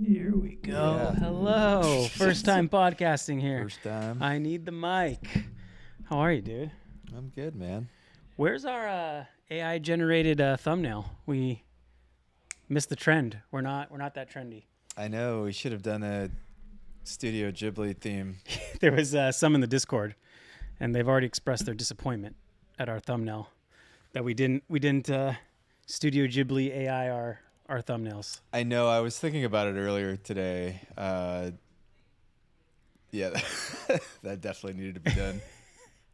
Here we go. Yeah. Hello. First time podcasting here. First time. I need the mic. How are you, dude? I'm good, man. Where's our AI generated thumbnail? We missed the trend. We're not that trendy. I know we should have done a Studio Ghibli theme. There was some in the Discord, and they've already expressed their disappointment at our thumbnail that we didn't Studio Ghibli AI our thumbnails. I know. I was thinking about it earlier today. Yeah, that definitely needed to be done.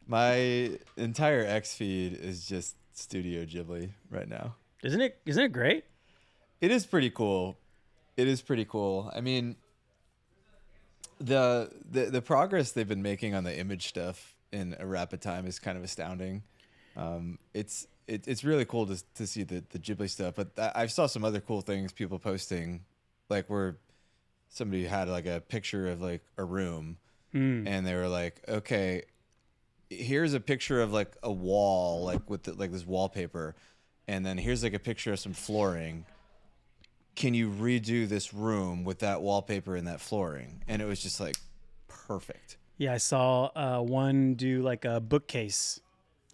My entire X feed is just Studio Ghibli right now. Isn't it great? It is pretty cool. It is pretty cool. I mean, the progress they've been making on the image stuff in a rapid time is kind of astounding. It's really cool to see the Ghibli stuff, but I saw some other cool things people posting, like where somebody had like a picture of like a room, and they were like, okay, here's a picture of like a wall, like with like this wallpaper, and then here's like a picture of some flooring. Can you redo this room with that wallpaper and that flooring? And it was just like perfect. Yeah, I saw one do like a bookcase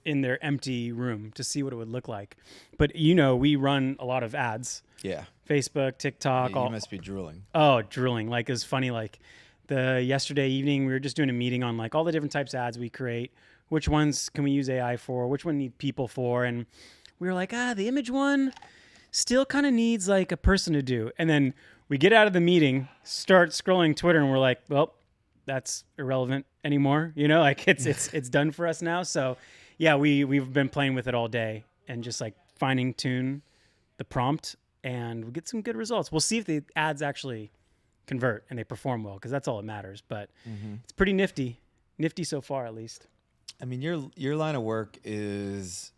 in their empty room to see what it would look like. But we run a lot of ads. Yeah. Facebook, TikTok. You must be drooling. Oh, drooling. Like, it was funny. Like, yesterday evening, we were just doing a meeting on like all the different types of ads we create. Which ones can we use AI for? Which one need people for? And we were like, the image one still kind of needs like a person to do. And then we get out of the meeting, start scrolling Twitter, and we're like, well, that's irrelevant anymore. Like it's done for us now. So yeah, we've been playing with it all day and just like fine tune the prompt, and we get some good results. We'll see if the ads actually convert and they perform well, because that's all that matters. But it's pretty nifty so far, at least. I mean, your line of work is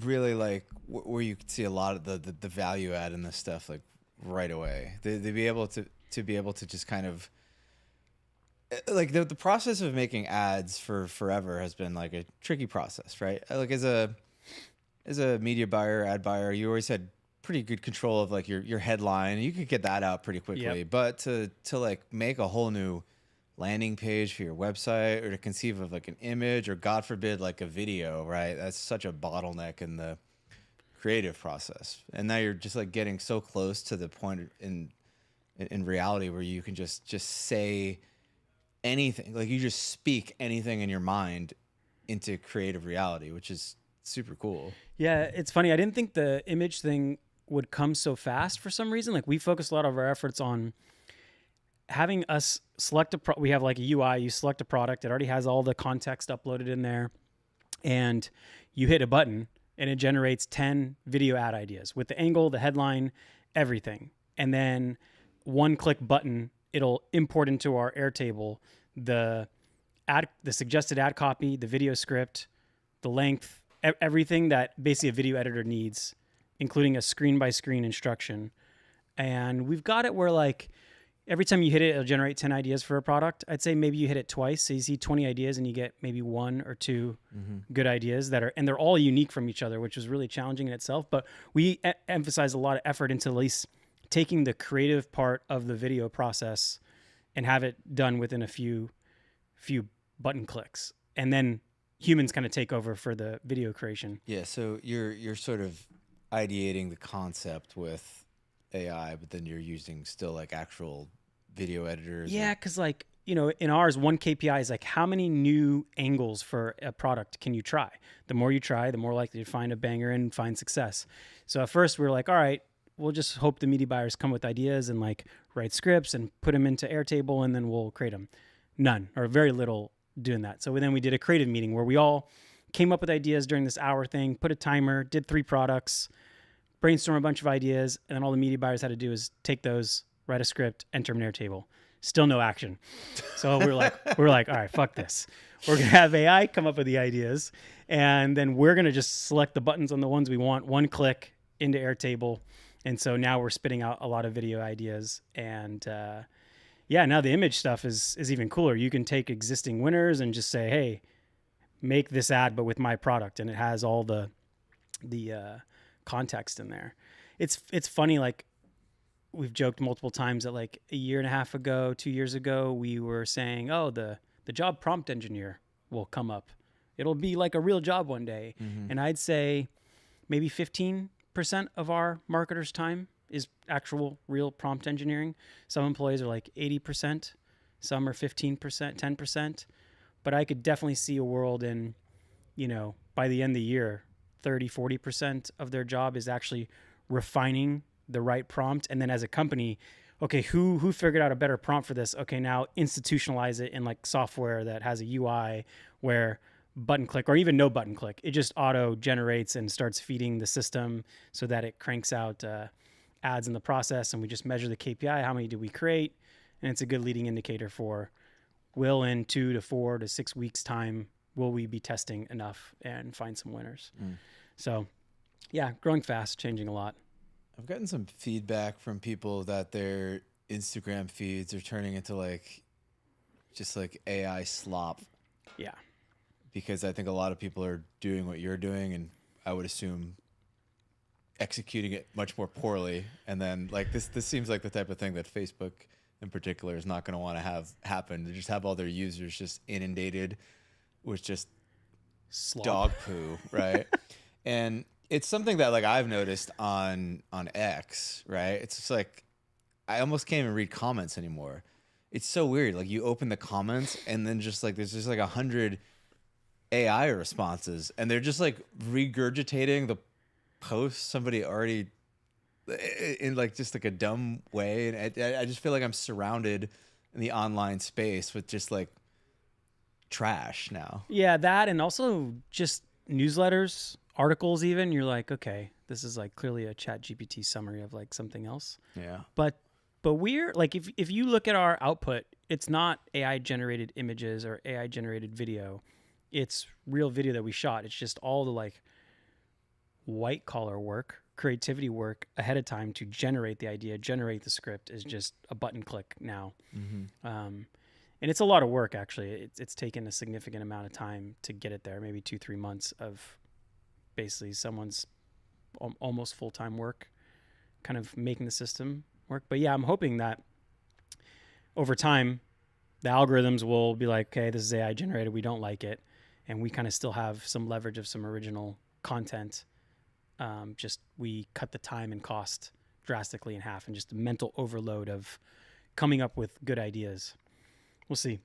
really like where you can see a lot of the value add in this stuff like right away. They be able to be able to just kind of like the process of making ads for forever has been like a tricky process, right? Like as a media buyer, ad buyer, you always had pretty good control of like your headline. You could get that out pretty quickly. Yep. But to like make a whole new landing page for your website, or to conceive of like an image, or God forbid like a video, right? That's such a bottleneck in the creative process. And now you're just like getting so close to the point in reality where you can just say anything, like you just speak anything in your mind into creative reality, which is super cool. Yeah, it's funny. I didn't think the image thing would come so fast for some reason. Like, we focused a lot of our efforts on having us select we have like a UI, you select a product, it already has all the context uploaded in there, and you hit a button and it generates 10 video ad ideas with the angle, the headline, everything. And then one click button, it'll import into our Airtable the suggested ad copy, the video script, the length, everything that basically a video editor needs, including a screen by screen instruction. And we've got it where like every time you hit it, it'll generate 10 ideas for a product. I'd say maybe you hit it twice, so you see 20 ideas and you get maybe one or two good ideas and they're all unique from each other, which was really challenging in itself. But we emphasize a lot of effort into at least taking the creative part of the video process and have it done within a few button clicks. And then humans kind of take over for the video creation. Yeah, so you're sort of ideating the concept with AI, but then you're using still like actual video editors. Yeah, because like, in ours, one KPI is like how many new angles for a product can you try? The more you try, the more likely to find a banger and find success. So at first we were like, all right, we'll just hope the media buyers come with ideas and like write scripts and put them into Airtable, and then we'll create them. None, or very little doing that. So then we did a creative meeting where we all came up with ideas during this hour thing, put a timer, did 3 products, brainstorm a bunch of ideas, and then all the media buyers had to do is take those, write a script, enter them in Airtable. Still no action. So we were like, all right, fuck this. We're gonna have AI come up with the ideas, and then we're gonna just select the buttons on the ones we want, one click into Airtable. And so now we're spitting out a lot of video ideas. And now the image stuff is even cooler. You can take existing winners and just say, hey, make this ad, but with my product. And it has all the context in there. It's funny, like we've joked multiple times that like a year and a half ago, 2 years ago, we were saying, oh, the job prompt engineer will come up. It'll be like a real job one day. Mm-hmm. And I'd say maybe 15% of our marketers' time is actual real prompt engineering. Some employees are like 80%, some are 15%, 10%. But I could definitely see a world in, by the end of the year, 30, 40% of their job is actually refining the right prompt. And then as a company, okay, who figured out a better prompt for this? Okay, now institutionalize it in like software that has a UI where button click or even no button click, it just auto generates and starts feeding the system so that it cranks out ads in the process. And we just measure the KPI, how many did we create? And it's a good leading indicator for will in 2 to 4 to 6 weeks time, will we be testing enough and find some winners? So yeah, growing fast, changing a lot. I've gotten some feedback from people that their Instagram feeds are turning into like just like AI slop. Yeah. Because I think a lot of people are doing what you're doing, and I would assume executing it much more poorly. And then like this seems like the type of thing that Facebook in particular is not going to want to have happen. They just have all their users just inundated with just Slop. dog poo, right? And it's something that like I've noticed on X, right? It's just like I almost can't even read comments anymore. It's so weird. Like you open the comments and then just like there's just like 100 AI responses, and they're just like regurgitating the post somebody already in like just like a dumb way. And I just feel like I'm surrounded in the online space with just like trash now. Yeah, that, and also just newsletters, articles even. You're like, okay, this is like clearly a chat GPT summary of like something else. Yeah. But we're like, if you look at our output, it's not AI generated images or AI generated video. It's real video that we shot. It's just all the like white collar work, creativity work ahead of time to generate the idea, generate the script is just a button click now. Mm-hmm. And it's a lot of work, actually. It's taken a significant amount of time to get it there, maybe 2-3 months of basically someone's almost full-time work, kind of making the system work. But yeah, I'm hoping that over time, the algorithms will be like, okay, this is AI generated. We don't like it. And we kind of still have some leverage of some original content. Just we cut the time and cost drastically in half, and just the mental overload of coming up with good ideas. We'll see.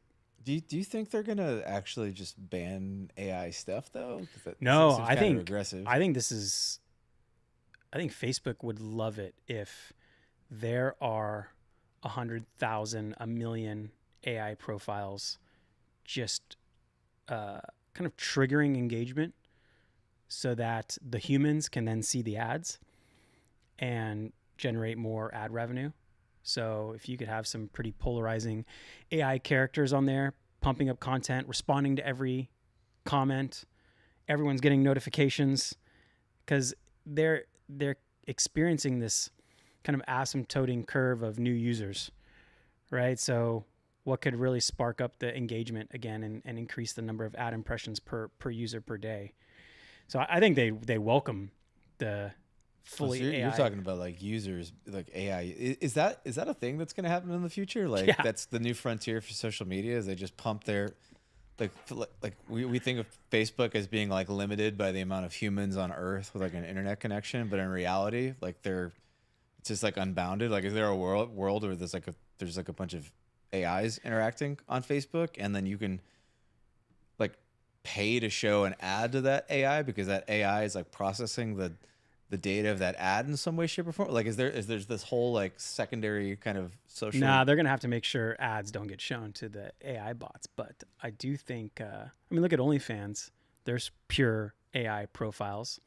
Do you think they're gonna actually just ban AI stuff though? No, seems I think aggressive. I think Facebook would love it if there are 100,000, 1 million AI profiles just kind of triggering engagement so that the humans can then see the ads and generate more ad revenue. So if you could have some pretty polarizing AI characters on there, pumping up content, responding to every comment, everyone's getting notifications because they're experiencing this kind of asymptoting curve of new users, right? So what could really spark up the engagement again and increase the number of ad impressions per user per day? So I think they welcome the fully so AI. You're talking about like users, like AI. Is that a thing that's going to happen in the future? Like Yeah. That's the new frontier for social media. Is they just pump their like we think of Facebook as being like limited by the amount of humans on Earth with like an internet connection, but in reality, like it's just like unbounded. Like is there a world where there's like a bunch of AIs interacting on Facebook, and then you can like pay to show an ad to that AI because that AI is like processing the data of that ad in some way, shape, or form? Like, is there's this whole like secondary kind of social? Nah, they're gonna have to make sure ads don't get shown to the AI bots. But I do think, look at OnlyFans. There's pure AI profiles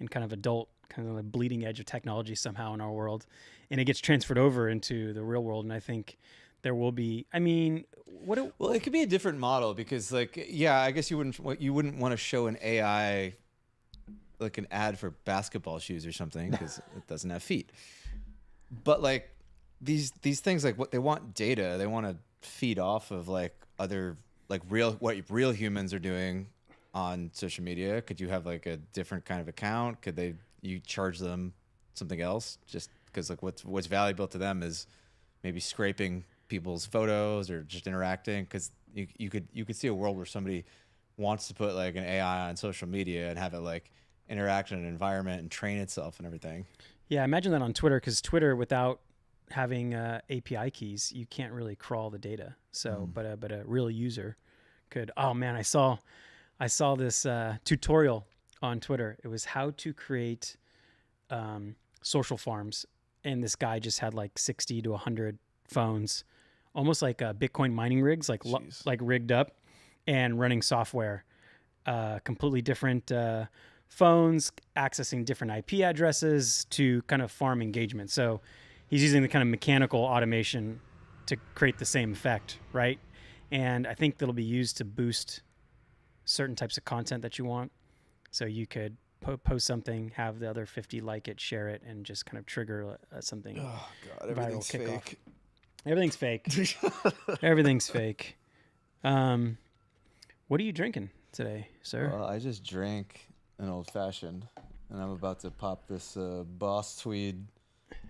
and kind of adult, kind of the bleeding edge of technology somehow in our world, and it gets transferred over into the real world. And I think there will be. Well, it could be a different model because, like, yeah, I guess you wouldn't want to show an AI like an ad for basketball shoes or something because it doesn't have feet. But like these things, like what they want data, they want to feed off of like other like what real humans are doing on social media. Could you have like a different kind of account? Could you charge them something else just because like what's valuable to them is maybe scraping people's photos or just interacting, because you could see a world where somebody wants to put like an AI on social media and have it like interact in an environment and train itself and everything. Yeah, imagine that on Twitter, because Twitter, without having API keys, you can't really crawl the data. So, but a real user could. Oh man, I saw this tutorial on Twitter. It was how to create social farms, and this guy just had like 60 to 100 phones, almost like Bitcoin mining rigs, like rigged up and running software, completely different phones, accessing different IP addresses to kind of farm engagement. So he's using the kind of mechanical automation to create the same effect, right? And I think that'll be used to boost certain types of content that you want. So you could post something, have the other 50 like it, share it, and just kind of trigger something. Oh God, everything's fake. Everything's fake. Everything's fake. What are you drinking today, sir? Well, I just drank an old fashioned, and I'm about to pop this Boss Tweed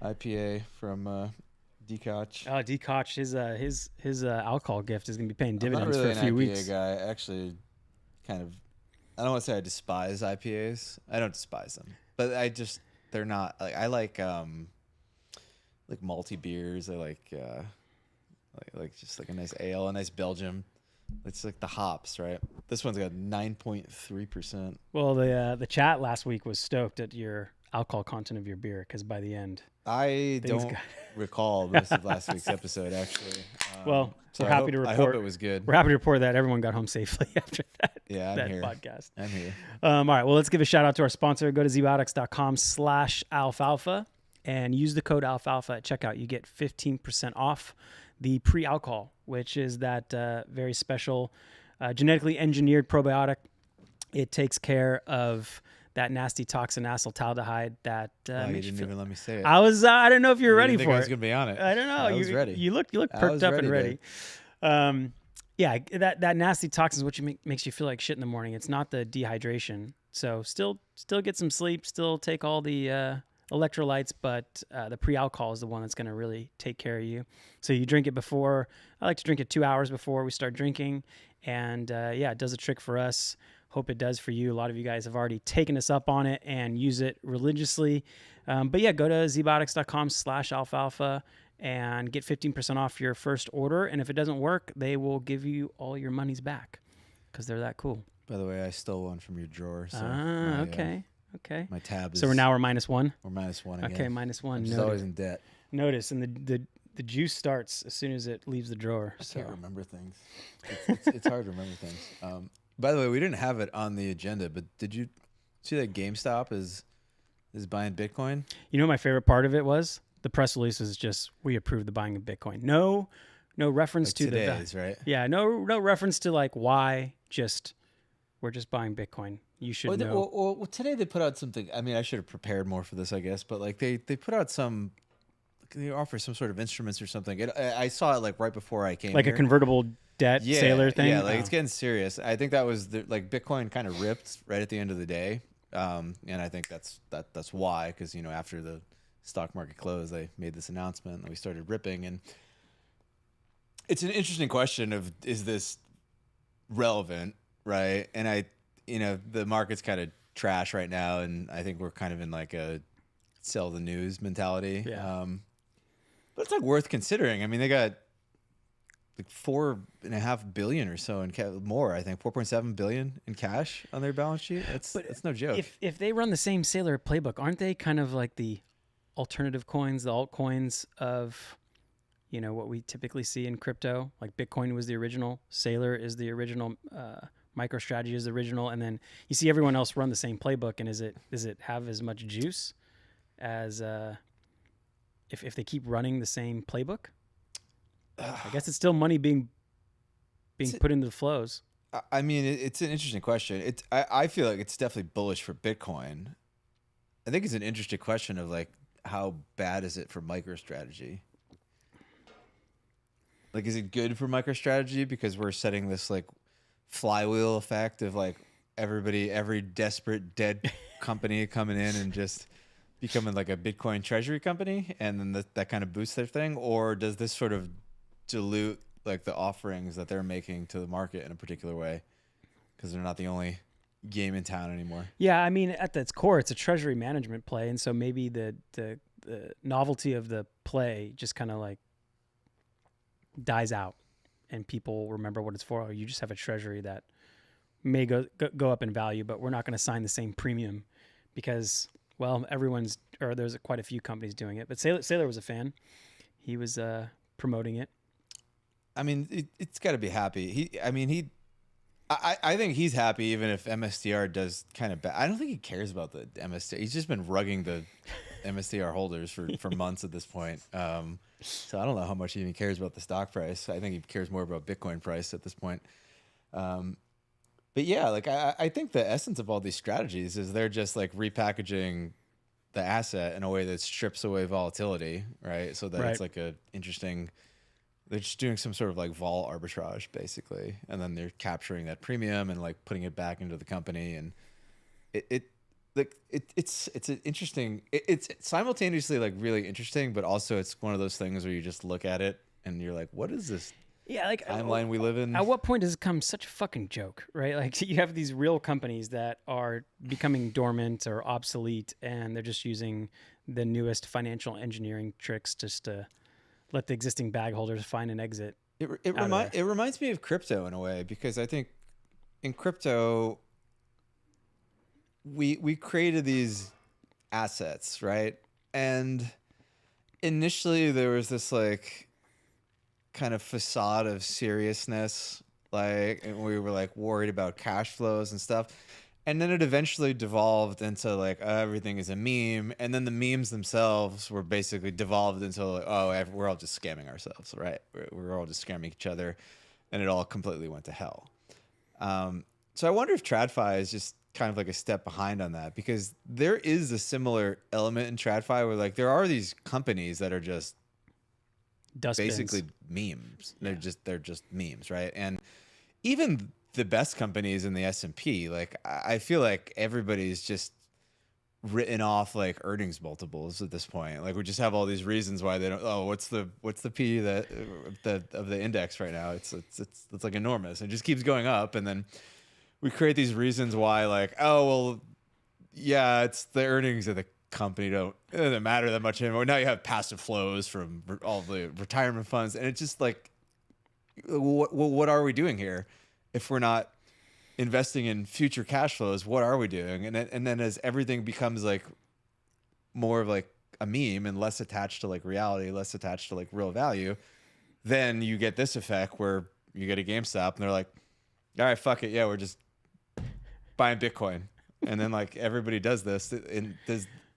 IPA from Dekoch. Oh, Dekoch, his alcohol gift is gonna be paying dividends I'm not really for a few an IPA weeks. guy. Actually, kind of. I don't want to say I despise IPAs. I don't despise them, but they're not like I like malty beers. I like just like a nice ale, a nice Belgium. It's like the hops, right? This one's got 9.3%. Well, the chat last week was stoked at your alcohol content of your beer, because by the end, I don't recall most of last week's episode, actually. Well, we're happy to report. I hope it was good. We're happy to report that everyone got home safely after that. Yeah, I'm here. Podcast. I'm here. All right. Well, let's give a shout out to our sponsor. Go to Zbiotics.com/alfalfa and use the code alfalfa at checkout. You get 15% off the pre-alcohol, which is that very special genetically engineered probiotic. It takes care of that nasty toxin acetaldehyde that you didn't even let me say it. I don't know if you're ready for I was it. going to be on it. I don't know. I was ready. You look perked up and ready. Yeah, that nasty toxin is what makes you feel like shit in the morning. It's not the dehydration. So still get some sleep, still take all the electrolytes, but the pre-alcohol is the one that's going to really take care of you. So you drink it before. I like to drink it 2 hours before we start drinking. And it does a trick for us. Hope it does for you. A lot of you guys have already taken us up on it and use it religiously. But yeah, go to Zbiotics.com/alfalfa and get 15% off your first order. And if it doesn't work, they will give you all your monies back, because they're that cool. By the way, I stole one from your drawer. So okay. My tab is... So we're -1? We're -1 again. Okay, -1. It's always in debt. Notice, and the juice starts as soon as it leaves the drawer. I can't remember things. It's hard to remember things. By the way, we didn't have it on the agenda, but did you see that GameStop is buying Bitcoin? You know, my favorite part of it was the press release was just, we approve the buying of Bitcoin. No reference to today's, right? Yeah, no reference to like why. Just we're just buying Bitcoin. You should know. Well, today they put out something. I mean, I should have prepared more for this, I guess. But like they put out they offer some sort of instruments or something. I saw it like right before I came. Like here. A convertible debt sailor thing. Yeah, like it's getting serious. I think that was like Bitcoin kind of ripped right at the end of the day, and I think that's why, because after the stock market closed, they made this announcement and we started ripping. And it's an interesting question of, is this relevant, right? And the market's kind of trash right now, and I think we're kind of in like a sell the news mentality. Yeah. But it's like worth considering. I mean, they got like $4.5 billion or so in more. I think 4.7 billion in cash on their balance sheet. That's no joke. If they run the same Sailor playbook, aren't they kind of like the alternative coins, the altcoins of what we typically see in crypto? Like Bitcoin was the original, Sailor is the original, MicroStrategy is the original, and then you see everyone else run the same playbook. And does it have as much juice as if they keep running the same playbook? I guess it's still money being put into the flows. I mean, it's an interesting question. I feel like it's definitely bullish for Bitcoin. I think it's an interesting question of like, how bad is it for MicroStrategy? Like, is it good for MicroStrategy because we're setting this like flywheel effect of like every desperate dead company coming in and just becoming like a Bitcoin Treasury company, and then that kind of boosts their thing, or does this sort of dilute like the offerings that they're making to the market in a particular way because they're not the only game in town anymore? Yeah, I mean, at its core, it's a treasury management play, and so maybe the novelty of the play just kind of like dies out, and people remember what it's for. Oh, you just have a treasury that may go up in value, but we're not going to sign the same premium because, well, there's quite a few companies doing it. But Saylor was a fan. He was promoting it. I mean, it's got to be happy. I think he's happy even if MSTR does kind of bad. I don't think he cares about the MSTR. He's just been rugging the MSTR holders for months at this point. So I don't know how much he even cares about the stock price. I think he cares more about Bitcoin price at this point. But yeah, like I think the essence of all these strategies is they're just like repackaging the asset in a way that strips away volatility, right? So that it's like a interesting. They're just doing some sort of like vol arbitrage basically, and then they're capturing that premium and like putting it back into the company, and it's an interesting. It's simultaneously like really interesting, but also it's one of those things where you just look at it and you're like, what is this? Yeah, like timeline we live in. At what point does it become such a fucking joke, right? Like you have these real companies that are becoming dormant or obsolete, and they're just using the newest financial engineering tricks just to let the existing bag holders find an exit. It reminds me of crypto in a way, because I think in crypto we created these assets, right? And initially there was this like kind of facade of seriousness, like, and we were like worried about cash flows and stuff. And then it eventually devolved into like, everything is a meme. And then the memes themselves were basically devolved into like, we're all just scamming ourselves, right? We're all just scamming each other. And it all completely went to hell. So I wonder if TradFi is just kind of like a step behind on that, because there is a similar element in TradFi where like there are these companies that are just basically memes. Yeah. They're just memes, right? And even the best companies in the S&P, like I feel like everybody's just written off like earnings multiples at this point. Like we just have all these reasons why they don't. Oh, what's the P of the index right now? It's like enormous. It just keeps going up, and then we create these reasons why, like, oh well, yeah, it's the earnings of the company it doesn't matter that much anymore. Now you have passive flows from all the retirement funds, and it's just like, what are we doing here? If we're not investing in future cash flows, what are we doing? And then as everything becomes like more of like a meme and less attached to like reality, less attached to like real value, then you get this effect where you get a GameStop and they're like, all right, fuck it. Yeah, we're just buying Bitcoin. And then like everybody does this. And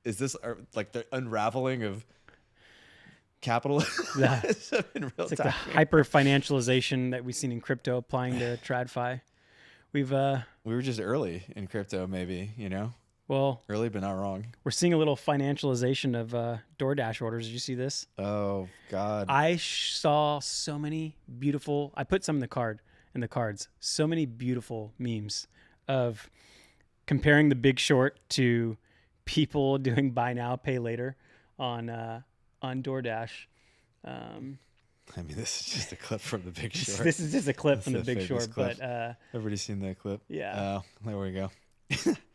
is this like the unraveling of capitalism in real it's like time? the hyper financialization that we've seen in crypto applying to TradFi. We were just early in crypto, maybe, well, early but not wrong. We're seeing a little financialization of DoorDash orders. Did you see this? Oh God! I saw so many beautiful. I put some in the cards. So many beautiful memes of comparing The Big Short to people doing buy now, pay later on DoorDash. I mean, this is just a clip from The Big Short. This is just a clip from The Big Short, clip. but everybody's seen that clip. Yeah. There we go.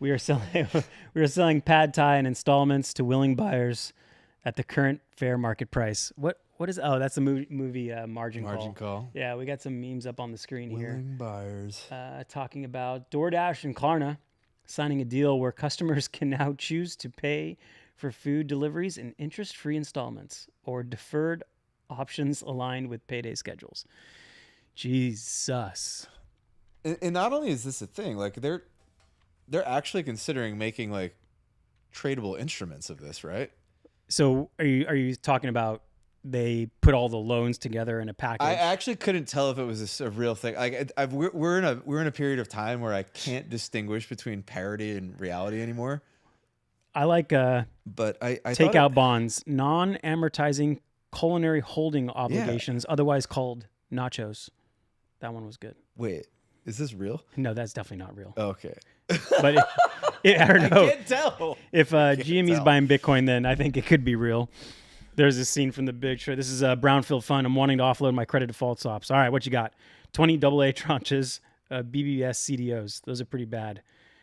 we are selling pad thai in installments to willing buyers at the current fair market price. What is? Oh, that's the movie Margin Call. Yeah, we got some memes up on the screen here. Willing buyers. Talking about DoorDash and Klarna signing a deal where customers can now choose to pay for food deliveries in interest-free installments or deferred options aligned with payday schedules. Jesus. And not only is this a thing, like they're actually considering making like tradable instruments of this, right? So are you talking about they put all the loans together in a package? I actually couldn't tell if it was a real thing. Like we're in a period of time where I can't distinguish between parody and reality anymore. I like but I takeout bonds, non-amortizing culinary holding obligations, otherwise called nachos. That one was good. Wait, is this real? No, that's definitely not real. Okay. But I don't know. I can't tell. If GME's buying Bitcoin, then I think it could be real. There's a scene from The Big Short. This is a brownfield fund. I'm wanting to offload my credit default swaps. All right, what you got? 20 AA tranches, BBS CDOs. Those are pretty bad.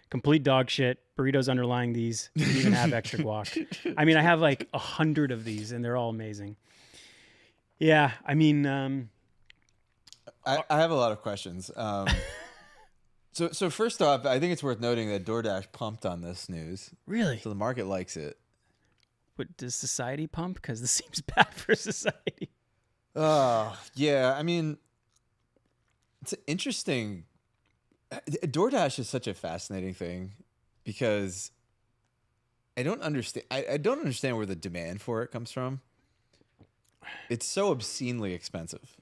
Complete dog shit. Burritos underlying these. Didn't even have extra guac. I mean, I have like 100 of these, and they're all amazing. Yeah, I mean... I have a lot of questions. So first off, I think it's worth noting that DoorDash pumped on this news. Really? So the market likes it. But does society pump? Because this seems bad for society. Yeah. I mean, it's interesting. DoorDash is such a fascinating thing because I don't understand. I don't understand where the demand for it comes from. It's so obscenely expensive.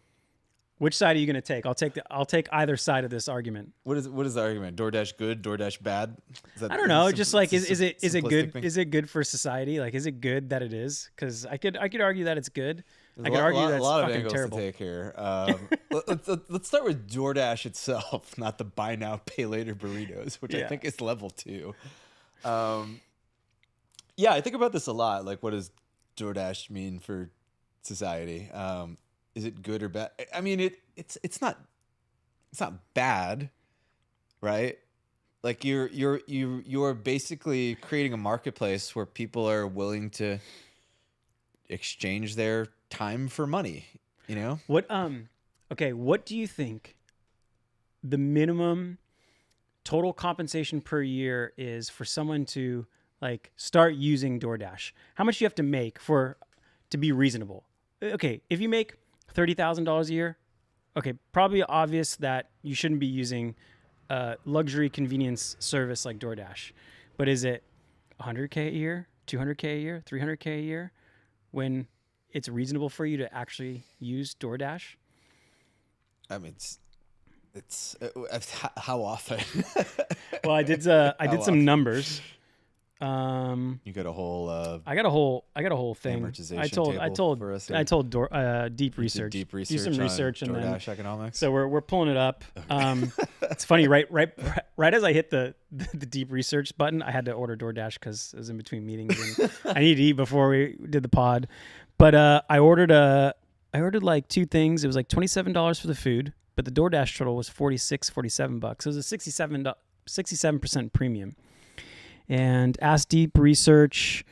Which side are you going to take? I'll take either side of this argument. What is the argument? DoorDash good, DoorDash bad? I don't know. Just like is it good? Thing? Is it good for society? Like, is it good that it is? Because I could argue that it's good. I could argue that it's fucking terrible. To take here. Let's start with DoorDash itself, not the buy now pay later burritos, which I think is level 2. Yeah, I think about this a lot. Like, what does DoorDash mean for society? Is it good or bad? I mean, it's not bad, right? Like you're basically creating a marketplace where people are willing to exchange their time for money. You know what? Okay, what do you think the minimum total compensation per year is for someone to like start using DoorDash? How much do you have to make to be reasonable? Okay, if you make $30,000 a year, okay, probably obvious that you shouldn't be using a luxury convenience service like DoorDash. But is it $100K a year, $200K a year, $300K a year when it's reasonable for you to actually use DoorDash? I mean, it's how often? Well, I did some numbers. You got a whole. I got a whole thing. I told Deep Research. Deep Research. Do some research and DoorDash then economics. So we're pulling it up. It's funny. Right as I hit the Deep Research button, I had to order DoorDash because it was in between meetings and I needed to eat before we did the pod. But I ordered like 2 things. It was like $27 for the food, but the DoorDash total was $47. So it was a 67% premium. And ask Deep Research,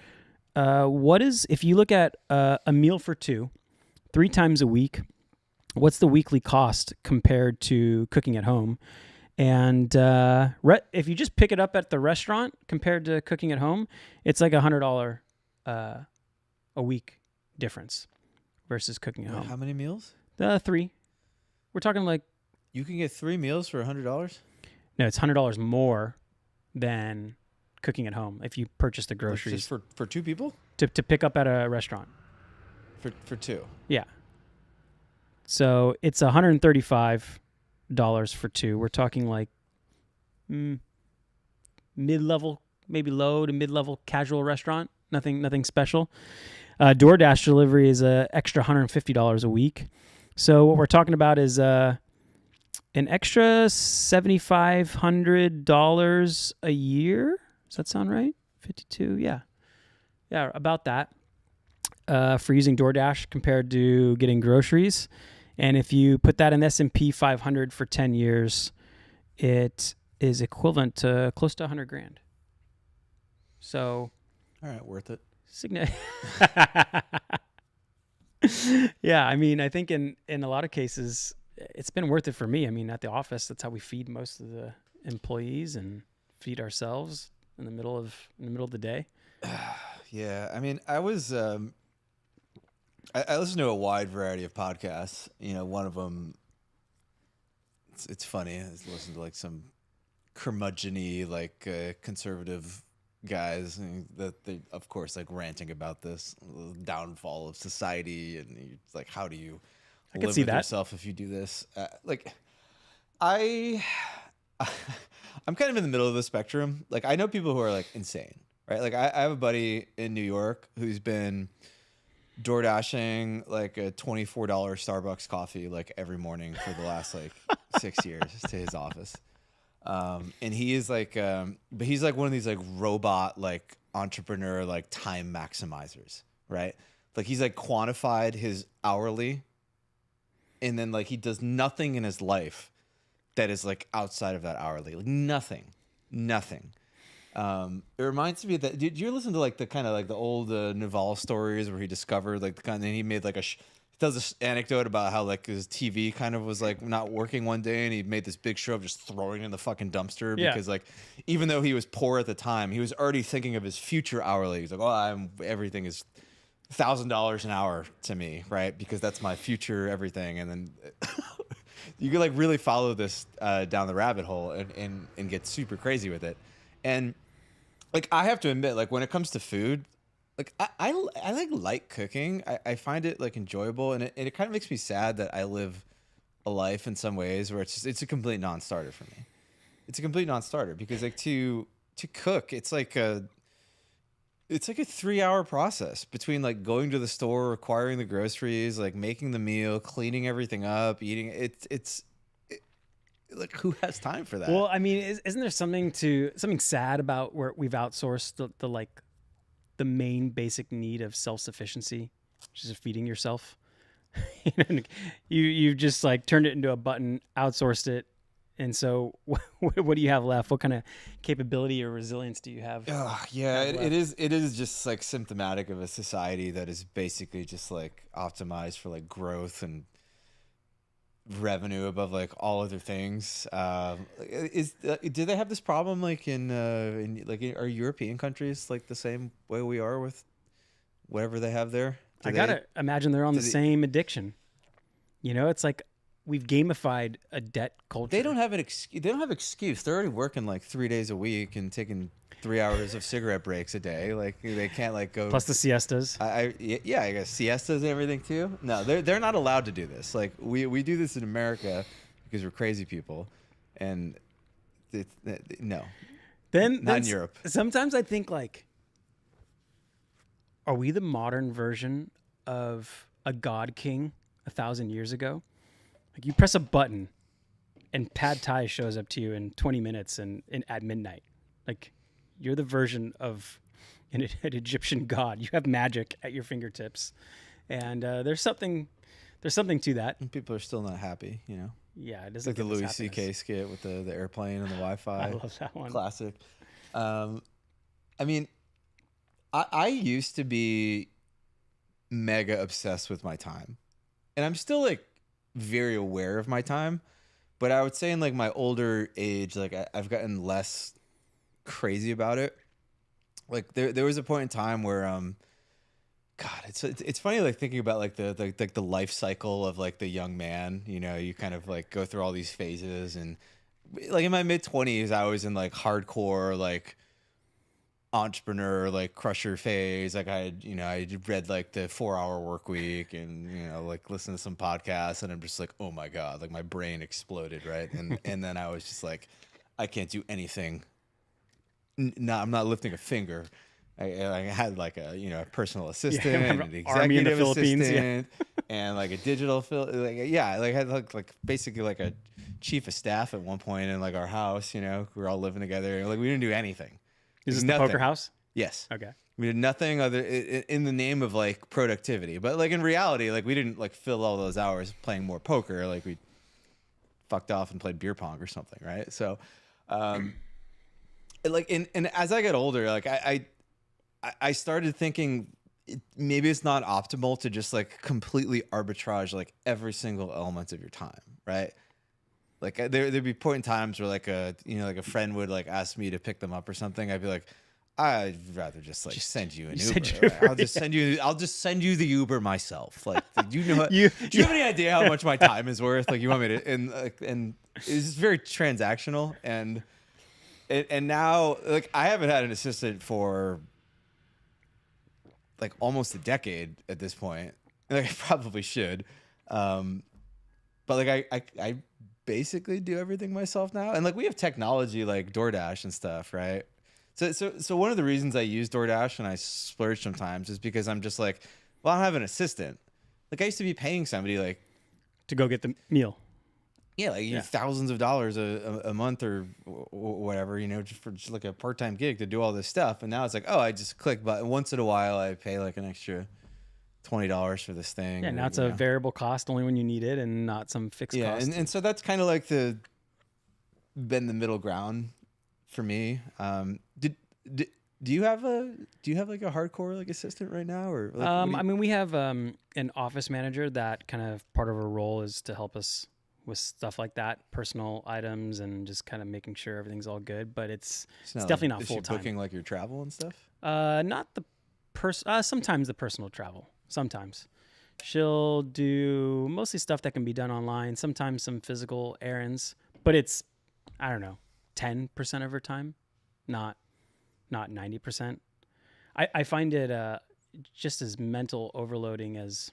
if you look at a meal for 2, 3 times a week, what's the weekly cost compared to cooking at home? And if you just pick it up at the restaurant compared to cooking at home, it's like $100 a week difference versus cooking at home. How many meals? 3. We're talking like... You can get 3 meals for $100? No, it's $100 more than... cooking at home if you purchase the groceries. Just for 2 people? To pick up at a restaurant. For 2? Yeah. So it's $135 for 2. We're talking like mid-level, maybe low to mid-level casual restaurant. Nothing special. DoorDash delivery is an extra $150 a week. So what we're talking about is an extra $7,500 a year. Does that sound right? 52, yeah. Yeah, about that for using DoorDash compared to getting groceries. And if you put that in S&P 500 for 10 years, it is equivalent to close to $100,000. So... All right, worth it. Yeah, I mean, I think in a lot of cases, it's been worth it for me. I mean, at the office, that's how we feed most of the employees and feed ourselves in the middle of the day. Yeah, I mean, I was I listen to a wide variety of podcasts. You know, one of them, it's funny. I listen to like some curmudgeon-y, like conservative guys that they, of course, like ranting about this downfall of society, and it's like, how do you live with yourself if you do this? I'm kind of in the middle of the spectrum. Like, I know people who are like insane, right? Like, I have a buddy in New York who's been DoorDashing like a $24 Starbucks coffee like every morning for the last like 6 years to his office. And he is like, but he's like one of these like robot like entrepreneur like time maximizers, right? Like he's like quantified his hourly, and then like he does nothing in his life that is like outside of that hourly, like nothing. It reminds me that did you listen to like the kind of like the old Naval stories where he discovered like the kind and he made like he tells this anecdote about how like his TV kind of was like not working one day and he made this big show of just throwing it in the fucking dumpster because like even though he was poor at the time, he was already thinking of his future hourly. He's like, oh, everything is $1,000 an hour to me, right? Because that's my future everything. And then you can like really follow this down the rabbit hole and get super crazy with it. And like I have to admit, like when it comes to food, like I like cooking. I find it like enjoyable, and it kind of makes me sad that I live a life in some ways where it's a complete non-starter for me. It's a complete non-starter because like to cook, it's like a 3-hour process between like going to the store, acquiring the groceries, like making the meal, cleaning everything up, eating. It's like who has time for that? Well, I mean, isn't there something sad about where we've outsourced the like the main basic need of self-sufficiency, which is feeding yourself? you just like turned it into a button, outsourced it, and so what do you have left? What kind of capability or resilience do you have? Yeah, it is just like symptomatic of a society that is basically just like optimized for like growth and revenue above like all other things. Do they have this problem like in like are European countries like the same way we are with whatever they have there? I gotta imagine they're on the same addiction. You know, it's like we've gamified a debt culture. They don't have an excuse. They don't have excuse. They're already working like 3 days a week and taking 3 hours of cigarette breaks a day. Like they can't like go plus the siestas. I guess siestas and everything too. No, they're not allowed to do this. Like we do this in America because we're crazy people, and no. Then not in Europe. Sometimes I think like, are we the modern version of a god king 1,000 years ago? Like you press a button, and pad thai shows up to you in 20 minutes and at midnight. Like you're the version of an Egyptian god. You have magic at your fingertips, and there's something to that. And people are still not happy, you know. Yeah, it doesn't like the Louis C.K. skit with the airplane and the Wi-Fi. I love that one. Classic. I mean, I used to be mega obsessed with my time, and I'm still like very aware of my time, but I would say in like my older age, like I've gotten less crazy about it. Like there was a point in time where God, it's funny like thinking about like the life cycle of like the young man. You know, you kind of like go through all these phases, and like in my mid-20s, I was in like hardcore like entrepreneur like crusher phase. Like I read like the 4-Hour Work Week and like listen to some podcasts, and I'm just like, oh my God, like my brain exploded, right? And then I was just like, I can't do anything. No, I'm not lifting a finger. I had like a personal assistant, and an executive assistant, and like a digital I had like basically like a chief of staff at one point in like our house. We were all living together, and like we didn't do anything. Is this the poker house? Yes. Okay. We did nothing other in the name of like productivity, but like in reality, like we didn't like fill all those hours playing more poker. Like we fucked off and played beer pong or something, right? So, like and as I got older, like I started thinking maybe it's not optimal to just like completely arbitrage like every single element of your time, right? Like there'd be point in times where like a friend would like ask me to pick them up or something. I'd be like, I'd rather just like send you an Uber. Right? I'll just send you the Uber myself. Like, do you know? Do you have any idea how much my time is worth? Like, you want me to? And it's just very transactional. And now like I haven't had an assistant for like almost a decade at this point. Like I probably should, but like I basically do everything myself now, and like we have technology like DoorDash and stuff, right? So one of the reasons I use DoorDash and I splurge sometimes is because I'm just like, well, I don't have an assistant. Like I used to be paying somebody like to go get the meal. Yeah, like Yeah. thousands of dollars a month or whatever, just for just like a part-time gig to do all this stuff. And now it's like, oh, I just click button. Once in a while, I pay like an extra $20 for this thing. Yeah, Or, now it's a variable cost only when you need it and not some fixed yeah, cost. and so that's kind of like been the middle ground for me. Did do you have like a hardcore like assistant right now, or like, I mean, we have an office manager that kind of part of her role is to help us with stuff like that, personal items, and just kind of making sure everything's all good. But it's definitely not full time. Booking like your travel and stuff. Not the sometimes the personal travel. Sometimes she'll do mostly stuff that can be done online. Sometimes some physical errands, but it's, I don't know, 10% of her time, not 90%. I find it just as mental overloading as,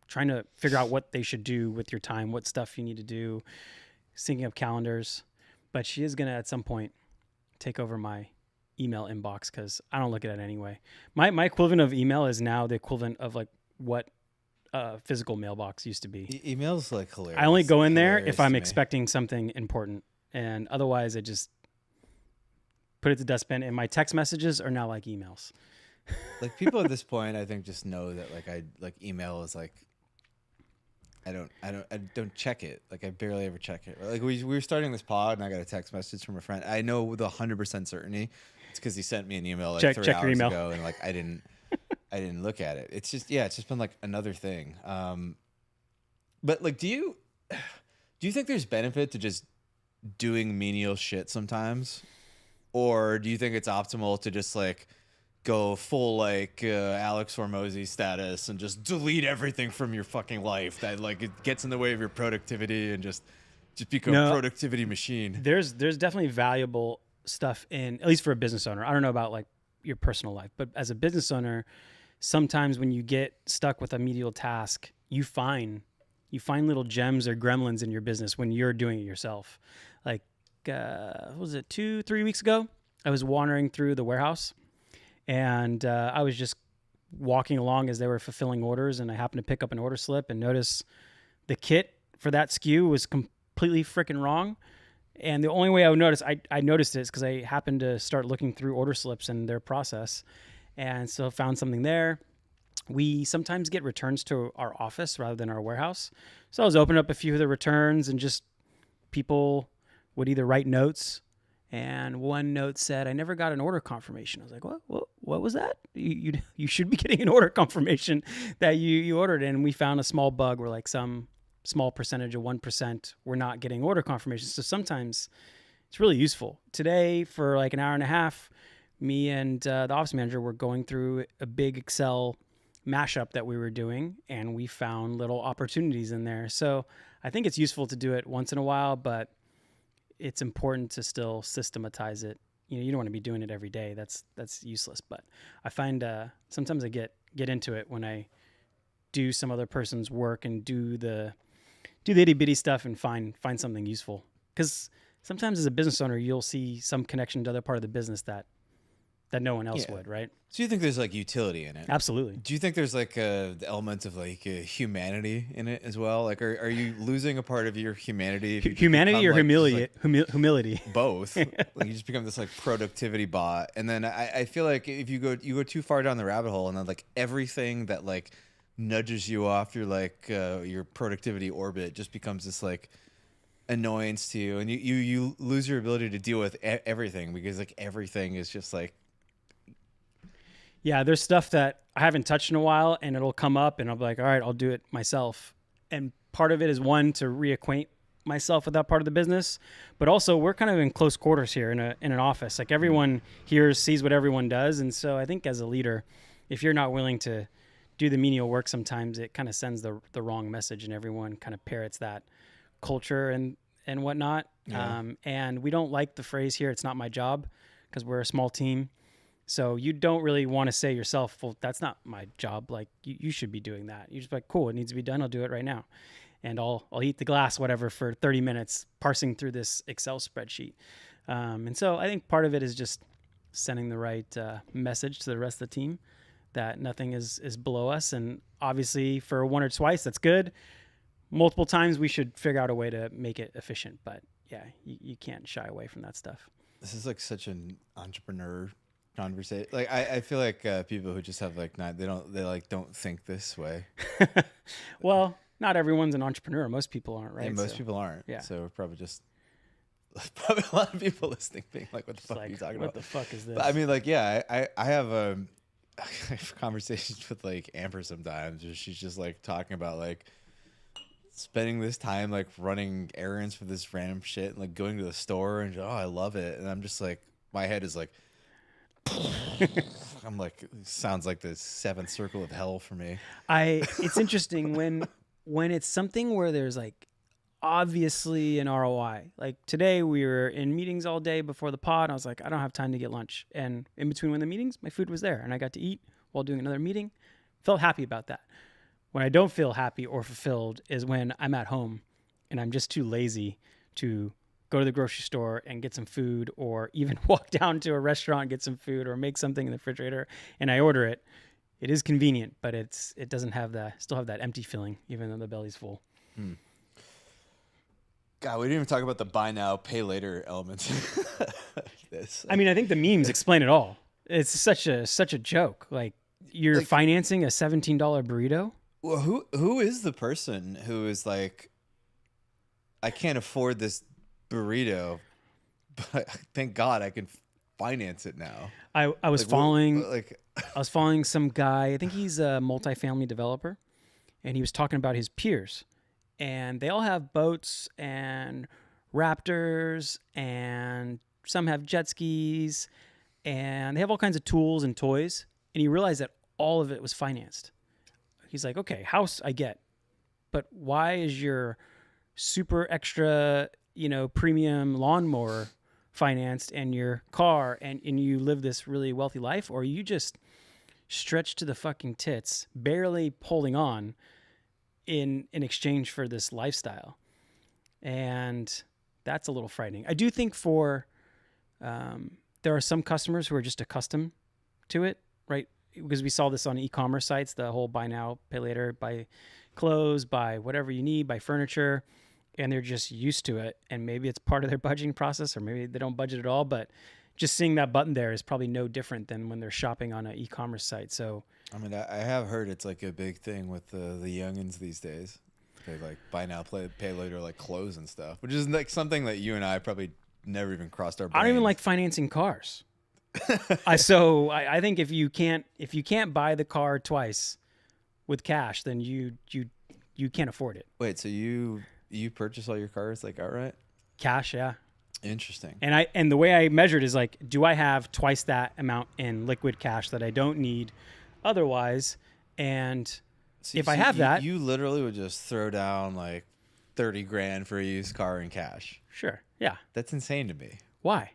trying to figure out what they should do with your time, what stuff you need to do, syncing up calendars. But she is going to at some point take over my email inbox because I don't look at it anyway. My equivalent of email is now the equivalent of like what physical mailbox used to be. Email's like hilarious. I only go in there if I'm expecting something important, and otherwise I just put it to dustbin. And my text messages are now like emails. Like people at this point, I think just know that like email is like, I don't check it. Like I barely ever check it. Like we were starting this pod and I got a text message from a friend. I know with 100% certainty it's because he sent me an email like 3 hours ago, and like I didn't look at it. It's just been like another thing. But like, do you think there's benefit to just doing menial shit sometimes, or do you think it's optimal to just like go full like Alex Hormozy status and just delete everything from your fucking life that like it gets in the way of your productivity and just become a productivity machine? There's definitely valuable stuff in, at least for a business owner. I don't know about like your personal life, but as a business owner, sometimes when you get stuck with a menial task, you find little gems or gremlins in your business when you're doing it yourself. Like, what was it 2-3 weeks ago? I was wandering through the warehouse. And I was just walking along as they were fulfilling orders, and I happened to pick up an order slip and notice the kit for that SKU was completely freaking wrong. And the only way I would notice, I noticed it is because I happened to start looking through order slips and their process. And so found something there. We sometimes get returns to our office rather than our warehouse. So I was opening up a few of the returns, and just people would either write notes. And one note said, I never got an order confirmation. I was like, what was that? You should be getting an order confirmation that you ordered. And we found a small bug where like some small percentage of 1% were not getting order confirmation. So sometimes it's really useful. Today, for like an hour and a half, me and the office manager were going through a big Excel mashup that we were doing, and we found little opportunities in there. So I think it's useful to do it once in a while, but it's important to still systematize it. You don't want to be doing it every day. That's useless. But I find sometimes I get into it when I do some other person's work and do the itty bitty stuff and find something useful. Because sometimes as a business owner, you'll see some connection to other part of the business that no one else would, right? So you think there's like utility in it? Absolutely. Do you think there's like the element of like humanity in it as well? Like, are you losing a part of your humanity? If you humanity or like, humility? Both. Like you just become this like productivity bot, and then I feel like if you go too far down the rabbit hole, and then like everything that like nudges you off your like your productivity orbit just becomes this like annoyance to you, and you lose your ability to deal with everything, because like everything is just like. Yeah, there's stuff that I haven't touched in a while, and it'll come up, and I'll be like, all right, I'll do it myself. And part of it is, one, to reacquaint myself with that part of the business, but also we're kind of in close quarters here in an office. Like everyone here sees what everyone does, and so I think as a leader, if you're not willing to do the menial work, sometimes it kind of sends the wrong message, and everyone kind of parrots that culture and whatnot. Yeah. And we don't like the phrase here, it's not my job, because we're a small team. So you don't really want to say yourself, well, that's not my job. Like you should be doing that. You're just like, cool, it needs to be done. I'll do it right now. And I'll eat the glass, whatever, for 30 minutes, parsing through this Excel spreadsheet. And so I think part of it is just sending the right message to the rest of the team that nothing is below us. And obviously for one or twice, that's good. multiple times. We should figure out a way to make it efficient. But yeah, you can't shy away from that stuff. This is like such an entrepreneur conversation. Like I feel like people who just have like they don't think this way. Well, not everyone's an entrepreneur. Most people aren't, right? And most people aren't. Yeah. So we're probably just probably a lot of people listening being like, what the fuck like, are you talking what about? the fuck is this? But I mean, like, yeah, I have conversations with like Amber sometimes where she's just like talking about like spending this time like running errands for this random shit and like going to the store and I love it. And I'm just like, my head is like, I'm like, it sounds like the seventh circle of hell for me. It's interesting when it's something where there's like obviously an ROI. Like today we were in meetings all day before the pod. I was like, I don't have time to get lunch. And in between when the meetings, my food was there and I got to eat while doing another meeting. Felt happy about that. When I don't feel happy or fulfilled is when I'm at home and I'm just too lazy to go to the grocery store and get some food, or even walk down to a restaurant and get some food, or make something in the refrigerator and I order it. It is convenient, but it doesn't have still have that empty feeling, even though the belly's full. God, we didn't even talk about the buy now, pay later elements. This. I mean, I think the memes explain it all. It's such a joke. Like you're financing a $17 burrito. Well, who is the person who is like, I can't afford this burrito, but thank God I can finance it now. I was like, following like I was following some guy. I think he's a multifamily developer, and he was talking about his peers, and they all have boats and Raptors, and some have jet skis, and they have all kinds of tools and toys. And he realized that all of it was financed. He's like, okay, house I get, but why is your super extra, premium lawnmower financed, and your car, and you live this really wealthy life, or you just stretch to the fucking tits, barely holding on in exchange for this lifestyle? And that's a little frightening. I do think there are some customers who are just accustomed to it, right? Because we saw this on e-commerce sites, the whole buy now, pay later, buy clothes, buy whatever you need, buy furniture, and they're just used to it. And maybe it's part of their budgeting process, or maybe they don't budget at all, but just seeing that button there is probably no different than when they're shopping on an e-commerce site. So, I mean, I have heard it's like a big thing with the youngins these days. They like buy now, pay later, like clothes and stuff, which is like something that you and I probably never even crossed our brains. I don't even like financing cars. I think if you can't buy the car twice with cash, then you can't afford it. Wait, so you purchase all your cars like outright? Cash, yeah. Interesting. And the way I measured is like, do I have twice that amount in liquid cash that I don't need otherwise? And if I have that, you literally would just throw down like 30 grand for a used car in cash. Sure. Yeah. That's insane to me. Why?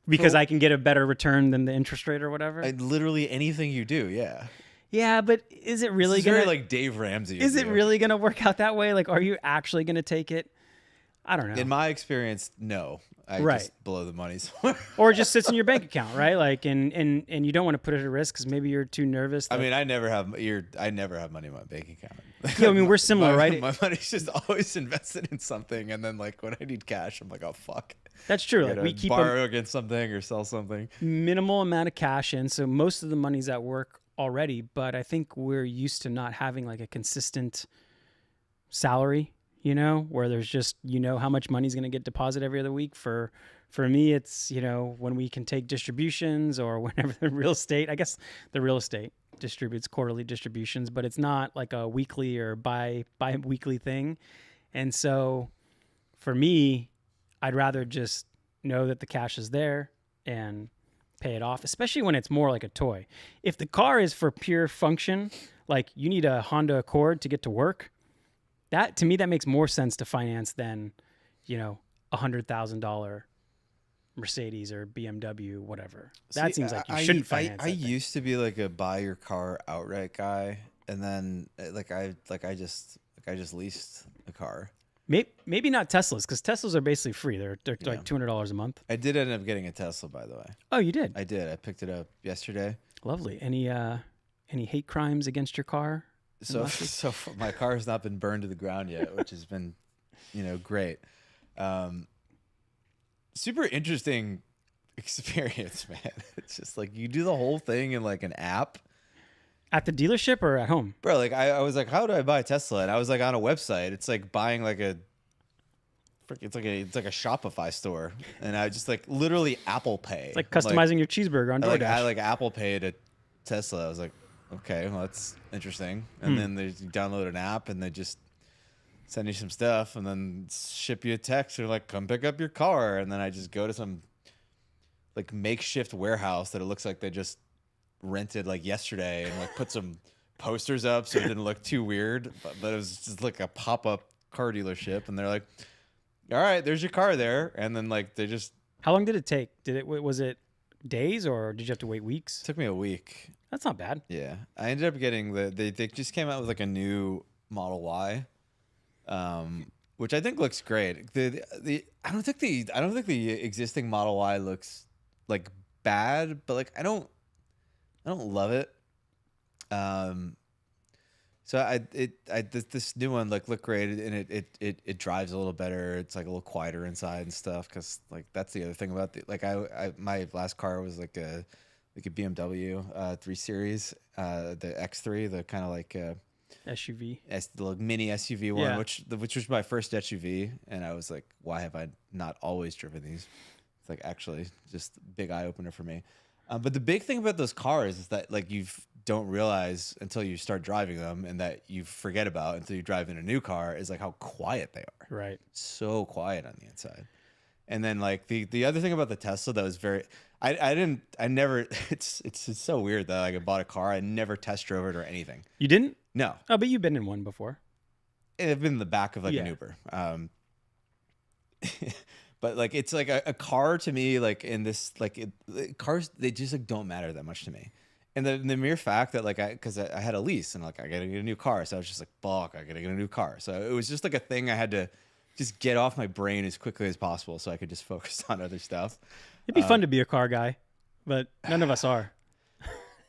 Because I can get a better return than the interest rate or whatever. Literally anything you do, yeah. Yeah, but is it really very like Dave Ramsey? Is it really gonna work out that way? Like, are you actually gonna take it? I don't know. In my experience, no. I just blow the money somewhere. Or it just sits in your bank account, right? Like, and you don't want to put it at risk because maybe you're too nervous. I mean, I never have money in my bank account. Yeah, I mean, we're similar, right? My money's just always invested in something, and then like when I need cash, I'm like, oh fuck. That's true. Like we keep borrow against something or sell something. Minimal amount of cash in, so most of the money's at work already. But I think we're used to not having like a consistent salary, where there's just how much money's going to get deposited every other week. For me, it's when we can take distributions, or whenever the real estate. I guess the real estate distributes quarterly distributions, but it's not like a weekly or bi-weekly thing. And so for me, I'd rather just know that the cash is there and pay it off, especially when it's more like a toy. If the car is for pure function, like you need a Honda Accord to get to work, that to me, that makes more sense to finance than, $100,000 Mercedes or BMW, whatever. That seems like you shouldn't finance. I used to be like a buy your car outright guy, and then I just leased a car. Maybe not Teslas, because Teslas are basically free. They're like $200 a month. I did end up getting a Tesla, by the way. Oh, you did? I did. I picked it up yesterday. Lovely. Any hate crimes against your car? So my car has not been burned to the ground yet, which has been, great. Super interesting experience, man. It's just like you do the whole thing in like an app. At the dealership or at home? Bro, like I was like, how do I buy a Tesla? And I was like on a website. It's like buying like it's like a Shopify store. And I just like literally Apple Pay. It's like customizing your cheeseburger on DoorDash. I like Apple Pay to Tesla. I was like, okay, well that's interesting. And then you download an app and they just send you some stuff and then ship you a text or like come pick up your car. And then I just go to some like makeshift warehouse that it looks like they just rented like yesterday and like put some posters up so it didn't look too weird, but it was just like a pop-up car dealership. And they're like, all right, there's your car there. And then like they just... How long did it take? Was it days or did you have to wait weeks? It took me a week. That's not bad. Yeah, I ended up getting they just came out with like a new Model Y, which I think looks great. I don't think the existing Model Y looks like bad, but like I don't love it. So this new one like looked great and it drives a little better. It's like a little quieter inside and stuff because like that's the other thing about my last car was like a BMW 3 Series, the X3, the kind of like SUV, the like mini SUV one, which was my first SUV, and I was like, why have I not always driven these? It's like actually just big eye opener for me. But the big thing about those cars is that like you don't realize until you start driving them, and that you forget about until you drive in a new car is like how quiet they are. Right. So quiet on the inside. And then like the other thing about the Tesla that was very, it's so weird that like I bought a car. I never test drove it or anything. You didn't? No. Oh, but you've been in one before. I've been in the back of like an Uber. But like, it's like a car to me, like in this, like cars, they just like don't matter that much to me. And the mere fact that like, cause I had a lease and like, I gotta get a new car. So I was just like, fuck, I gotta get a new car. So it was just like a thing I had to just get off my brain as quickly as possible so I could just focus on other stuff. It'd be fun to be a car guy, but none of us are.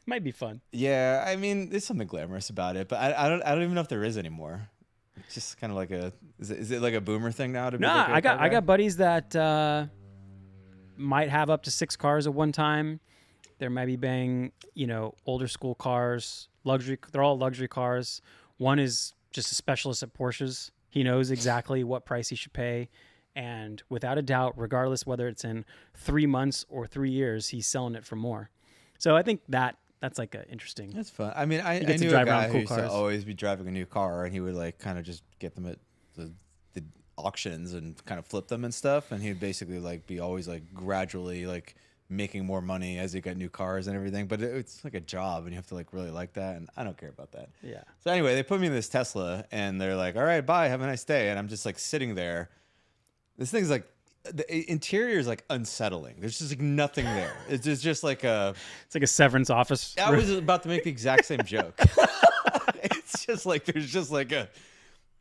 Might be fun. Yeah, I mean, there's something glamorous about it, but I don't even know if there is anymore. It's just kind of like is it like a boomer thing now to be? Nah, like I got buddies that might have up to 6 cars at one time. They might be buying, older school cars, luxury. They're all luxury cars. One is just a specialist at Porsches. He knows exactly what price he should pay. And without a doubt, regardless whether it's in 3 months or 3 years, he's selling it for more. So I think that's like a interesting. That's fun. I mean, I knew a guy who used to always be driving a new car, and he would like kind of just get them at the auctions and kind of flip them and stuff. And he'd basically like be always like gradually like making more money as he got new cars and everything. But it's like a job, and you have to like really like that. And I don't care about that. Yeah. So anyway, they put me in this Tesla, and they're like, "All right, bye, have a nice day." And I'm just like sitting there. This thing's like, the interior is like unsettling. There's just like nothing there. It's just like it's like a severance office. I was about to make the exact same joke. It's just like there's just like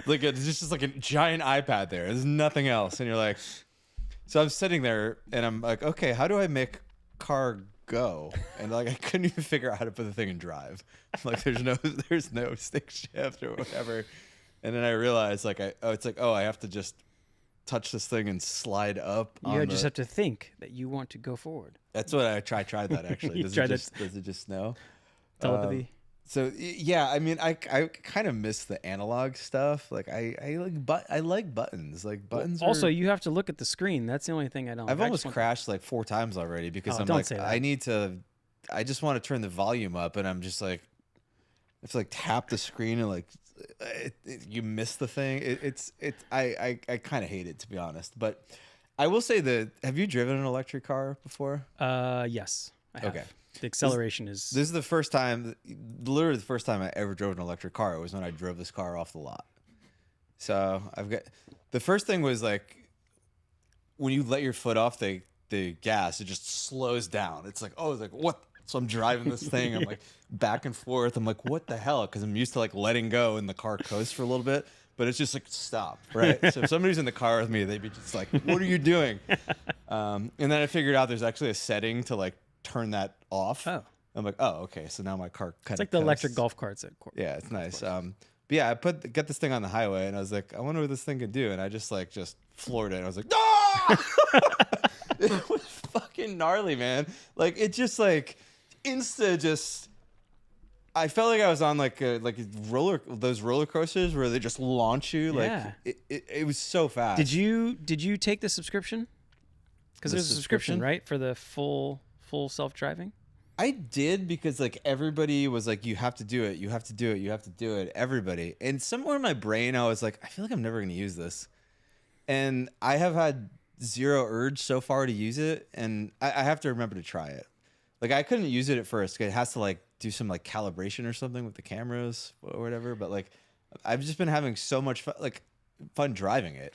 there's just like a giant iPad there. There's nothing else, and you're like, so I'm sitting there and I'm like, okay, how do I make car go? And like I couldn't even figure out how to put the thing in drive. Like there's no stick shift or whatever. And then I realized like I have to just touch this thing and slide up. You just have to think that you want to go forward. That's what I tried that actually. Does it just know? Telepathy. So yeah, I mean, I kind of miss the analog stuff. Like I like buttons. Like buttons. Also, you have to look at the screen. That's the only thing I don't. I've almost crashed like 4 times already because I'm like I just want to turn the volume up, and I'm just like, I have to like tap the screen and like. You miss the thing. I kind of hate it, to be honest. But I will say that, have you driven an electric car before? Yes, I have. Okay. The acceleration is. This is the first time, literally the first time I ever drove an electric car. It was when I drove this car off the lot. So the first thing was like, when you let your foot off the gas, it just slows down. It's like, oh, it's like what? So I'm driving this thing. I'm like back and forth. I'm like, what the hell? Because I'm used to like letting go and the car coast for a little bit, but it's just like stop, right? So if somebody's in the car with me, they'd be just like, what are you doing? And then I figured out there's actually a setting to like turn that off. Oh. I'm like, oh, okay. So now my car kind It's of like the electric golf carts at Yeah, it's nice. But yeah, got this thing on the highway, and I was like, I wonder what this thing could do, and I just floored it. And I was like, ah! It was fucking gnarly, man. Like it just I felt like I was on those roller coasters where they just launch you. Yeah. Like it was so fast. Did you take the subscription? Because there's a subscription, right, for the full self-driving? I did because like everybody was like, you have to do it, you have to do it, you have to do it. Everybody. And somewhere in my brain, I was like, I feel like I'm never going to use this. And I have had zero urge so far to use it. And I have to remember to try it. Like I couldn't use it at first. It has to like do some like calibration or something with the cameras or whatever. But like, I've just been having so much fun driving it.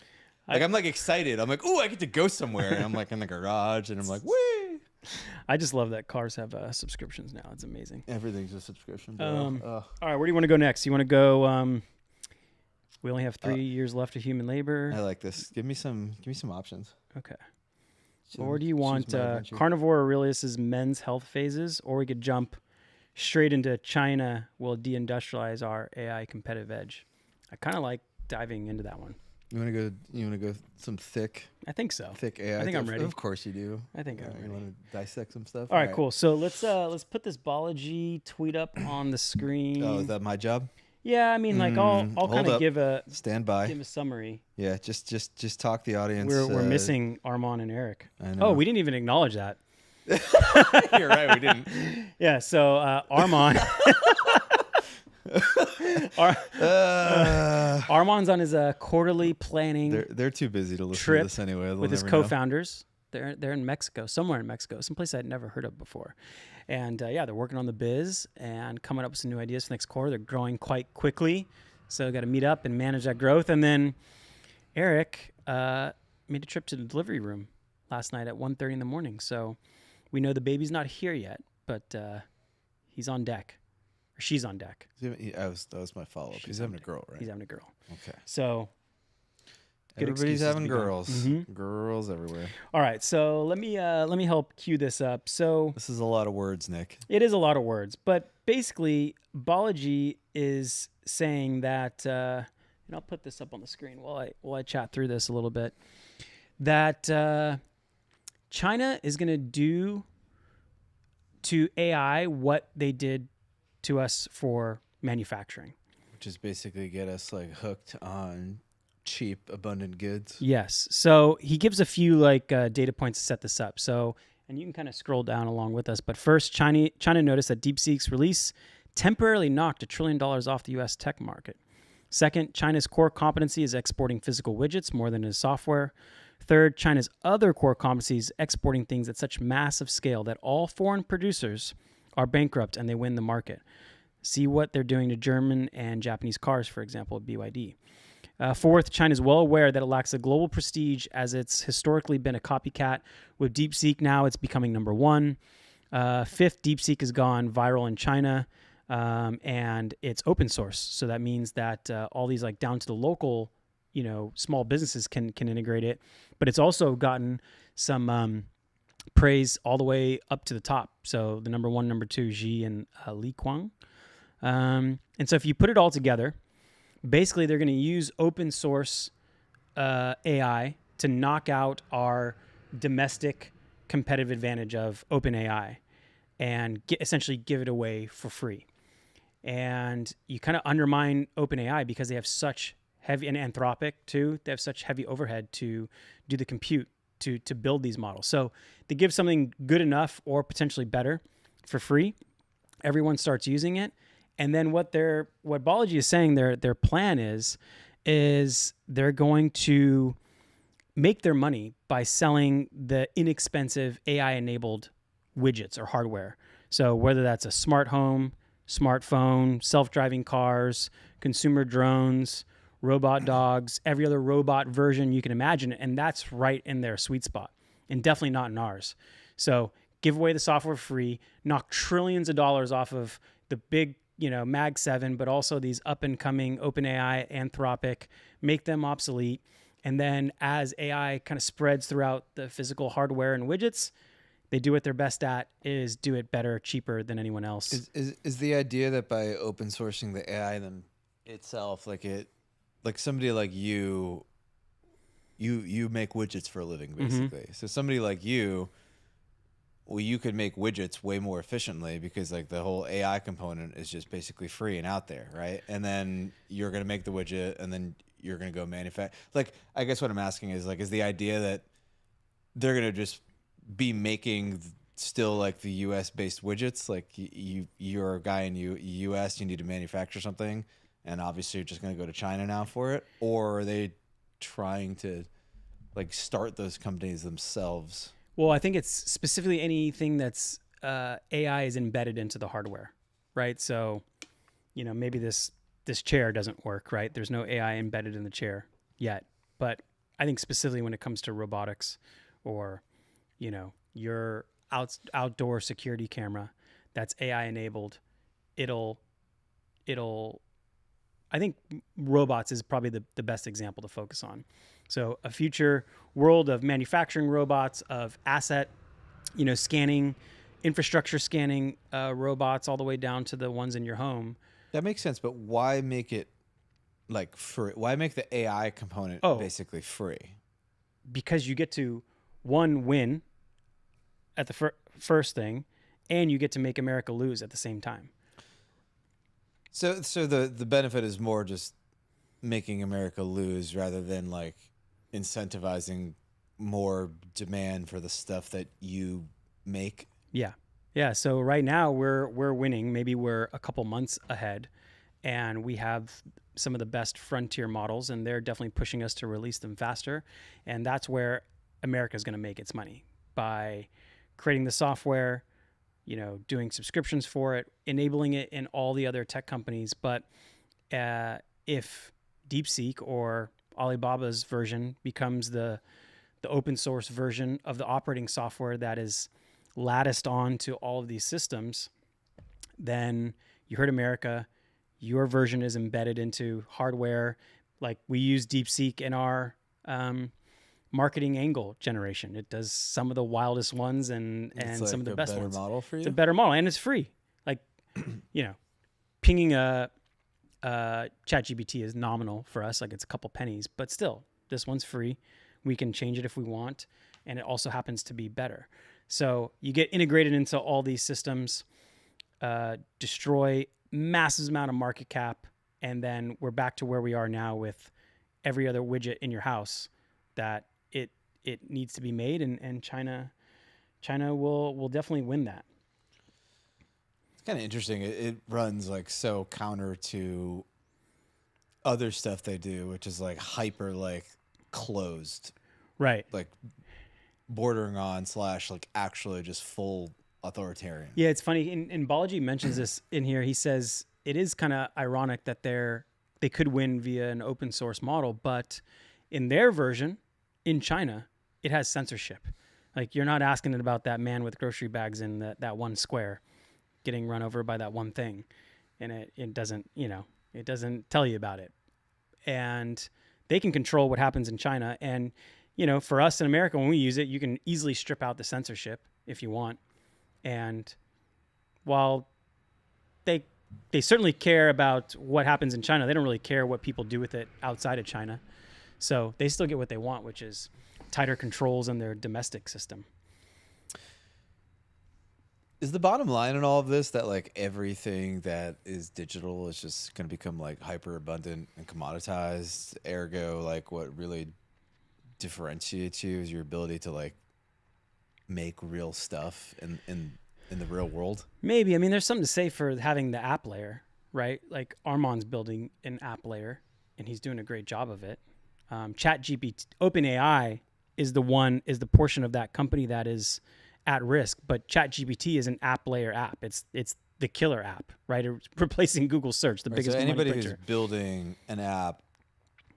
Like I'm like excited. I'm like, oh, I get to go somewhere. And I'm like in the garage and I'm like, whee! I just love that cars have subscriptions now. It's amazing. Everything's a subscription, bro. All right, where do you want to go next? You want to go? We only have 3 years left of human labor. I like this. Give me some options. Okay. Or do you want Carnivore Aurelius's men's health phases, or we could jump straight into China will deindustrialize our AI competitive edge? I kind of like diving into that one. You want to go some thick? I think so. Thick AI. I think I'm ready. Of course you do. I think I'm ready. You want to dissect some stuff? All right, cool. So let's put this Balaji tweet up on the screen. Oh, is that my job? Yeah, I mean, like I'll kind of give a summary. Yeah, just talk the audience. We're missing Armand and Eric. I know. Oh, we didn't even acknowledge that. You're right, we didn't. Yeah, so Armand. Armand's on his quarterly planning. They're too busy to listen trip to this anyway. They'll with his never co-founders. They're in Mexico, somewhere in Mexico, someplace I'd never heard of before. And yeah, they're working on the biz and coming up with some new ideas for next quarter. They're growing quite quickly, so got to meet up and manage that growth. And then Eric made a trip to the delivery room last night at 1:30 in the morning. So we know the baby's not here yet, but he's on deck. Or she's on deck. That was my follow-up. He's having a girl, right? He's having a girl. Okay. So good everybody's having excuses to be girls. Mm-hmm. Girls everywhere. All right, so let me help cue this up. So this is a lot of words, Nick. It is a lot of words, but basically, Balaji is saying that, and I'll put this up on the screen while I chat through this a little bit. That China is going to do to AI what they did to us for manufacturing, which is basically get us like hooked on cheap, abundant goods. Yes. So he gives a few data points to set this up. So, and you can kind of scroll down along with us. But first, China noticed that DeepSeek's release temporarily knocked $1 trillion off the U.S. tech market. Second, China's core competency is exporting physical widgets more than it is software. Third, China's other core competency is exporting things at such massive scale that all foreign producers are bankrupt and they win the market. See what they're doing to German and Japanese cars, for example, BYD. Fourth, China is well aware that it lacks a global prestige as it's historically been a copycat. With DeepSeek now, it's becoming number one. Fifth, DeepSeek has gone viral in China, and it's open source. So that means that all these down to the local, small businesses can integrate it. But it's also gotten some praise all the way up to the top. So the number one, number two, Xi and Li Kuang. And so if you put it all together, basically they're going to use open source AI to knock out our domestic competitive advantage of OpenAI and essentially give it away for free. And you kind of undermine OpenAI because they have such heavy, and Anthropic too, they have such heavy overhead to do the compute to build these models. So they give something good enough or potentially better for free. Everyone starts using it. And then what Balaji is saying their plan is they're going to make their money by selling the inexpensive AI-enabled widgets or hardware. So whether that's a smart home, smartphone, self-driving cars, consumer drones, robot dogs, every other robot version you can imagine. And that's right in their sweet spot and definitely not in ours. So give away the software free, knock trillions of dollars off of the big, Mag 7, but also these up and coming OpenAI, Anthropic, make them obsolete. And then as AI kind of spreads throughout the physical hardware and widgets, they do what they're best at is do it better, cheaper than anyone else. Is the idea that by open sourcing the AI itself, like somebody like you make widgets for a living, basically. So somebody like you, well, you could make widgets way more efficiently because like the whole AI component is just basically free and out there, right? And then you're going to make the widget and then you're going to go manufacture. Like, I guess what I'm asking is like, is the idea that they're going to just be making still like the US based widgets? Like you're a guy in US, you need to manufacture something and obviously you're just going to go to China now for it? Or are they trying to like start those companies themselves? Well, I think it's specifically anything that's AI is embedded into the hardware, right? So, maybe this chair doesn't work, right? There's no AI embedded in the chair yet. But I think specifically when it comes to robotics or, your outdoor security camera that's AI enabled, I think robots is probably the best example to focus on. So a future world of manufacturing robots, of asset, scanning, infrastructure scanning robots, all the way down to the ones in your home. That makes sense, but why make it like free? Why make the AI component basically free? Because you get to win at the first thing, and you get to make America lose at the same time. So the benefit is more just making America lose rather than like incentivizing more demand for the stuff that you make. Yeah. So right now we're winning. Maybe we're a couple months ahead, and we have some of the best frontier models, and they're definitely pushing us to release them faster. And that's where America is going to make its money, by creating the software, doing subscriptions for it, enabling it in all the other tech companies. But if DeepSeek or Alibaba's version becomes the open source version of the operating software that is latticed on to all of these systems, then you heard America, your version is embedded into hardware. Like we use DeepSeek in our marketing angle generation. It does some of the wildest ones and like some of the best ones. It's a better model for you? It's a better model, and it's free. Like, pinging a ChatGPT is nominal for us. Like it's a couple pennies, but still, this one's free. We can change it if we want, and it also happens to be better. So you get integrated into all these systems, destroy massive amount of market cap, and then we're back to where we are now with every other widget in your house that it needs to be made, and China will definitely win that. It's kind of interesting. It runs like so counter to other stuff they do, which is like hyper like closed, right? Like bordering on / like actually just full authoritarian. Yeah, it's funny. And Balaji mentions this in here. He says it is kind of ironic that they could win via an open source model, but in their version in China, it has censorship. Like you're not asking it about that man with grocery bags in that one square getting run over by that one thing. And it doesn't, it doesn't tell you about it. And they can control what happens in China. And, for us in America, when we use it, you can easily strip out the censorship if you want. And while they certainly care about what happens in China, they don't really care what people do with it outside of China. So they still get what they want, which is tighter controls in their domestic system. Is the bottom line in all of this that like everything that is digital is just going to become like hyper abundant and commoditized? Ergo, like what really differentiates you is your ability to like make real stuff in the real world? Maybe. I mean, there's something to say for having the app layer, right? Like Armand's building an app layer, and he's doing a great job of it. ChatGPT, OpenAI is the portion of that company that is at risk, but ChatGPT is an app layer app. It's the killer app, right? It's replacing Google search, the biggest. So anybody money who's printer. building an app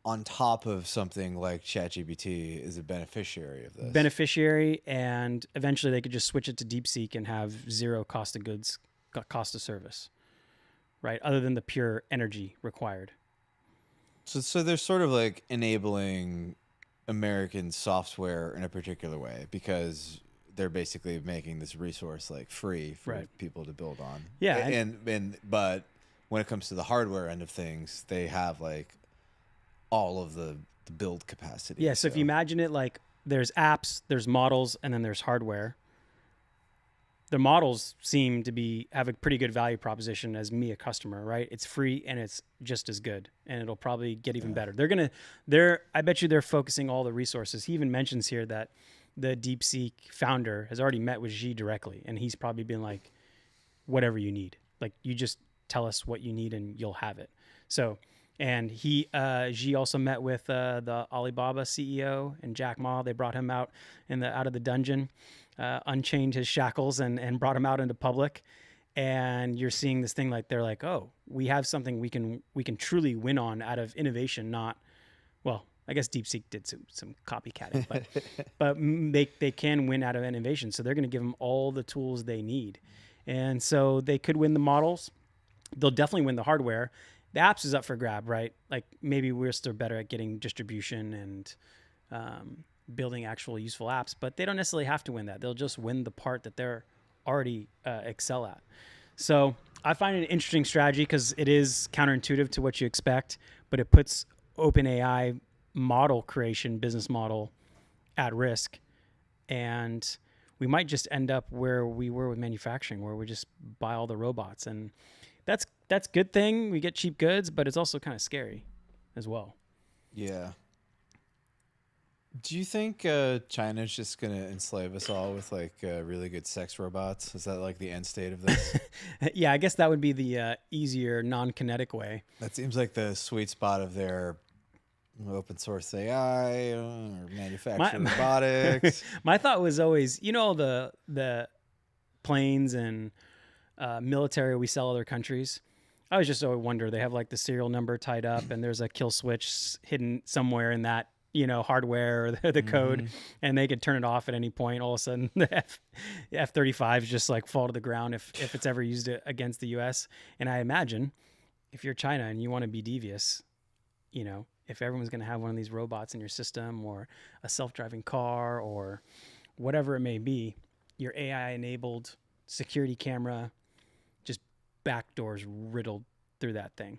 on top of something like ChatGPT is a beneficiary of this. Beneficiary, and eventually they could just switch it to DeepSeek and have zero cost of goods, cost of service, right? Other than the pure energy required. So they're sort of like enabling American software in a particular way because they're basically making this resource like free for Right. people to build on. Yeah, But when it comes to the hardware end of things, they have like all of the build capacity. Yeah. So if you imagine it like there's apps, there's models, and then there's hardware. The models seem to have a pretty good value proposition as me, a customer, right? It's free and it's just as good, and it'll probably get even better. I bet you they're focusing all the resources. He even mentions here that the DeepSeek founder has already met with Xi directly, and he's probably been like, whatever you need, like you just tell us what you need and you'll have it. So, and Xi also met with the Alibaba CEO and Jack Ma. They brought him out out of the dungeon. Unchained his shackles and brought him out into public, and you're seeing this thing like they're like, oh, we have something we can truly win on out of innovation. Not, well, I guess DeepSeek did some copycatting, but they can win out of innovation. So they're going to give them all the tools they need, and so they could win the models. They'll definitely win the hardware. The apps is up for grab, right? Like maybe we're still better at getting distribution and building actual useful apps, but they don't necessarily have to win that. They'll just win the part that they're already excel at. So I find it an interesting strategy because it is counterintuitive to what you expect, but it puts OpenAI model creation, business model at risk. And we might just end up where we were with manufacturing, where we just buy all the robots. And that's a good thing. We get cheap goods, but it's also kind of scary as well. Yeah. Do you think China's just going to enslave us all with like really good sex robots? Is that like the end state of this? Yeah, I guess that would be the easier, non-kinetic way. That seems like the sweet spot of their open source AI or manufactured robotics. My thought was always, the planes and military we sell other countries. I was just always wonder, they have like the serial number tied up and there's a kill switch hidden somewhere in that hardware or the code, and they could turn it off at any point. All of a sudden, the F-35s just like fall to the ground if it's ever used against the U.S. And I imagine if you're China and you want to be devious, if everyone's going to have one of these robots in your system or a self-driving car or whatever it may be, your AI-enabled security camera, just backdoors riddled through that thing.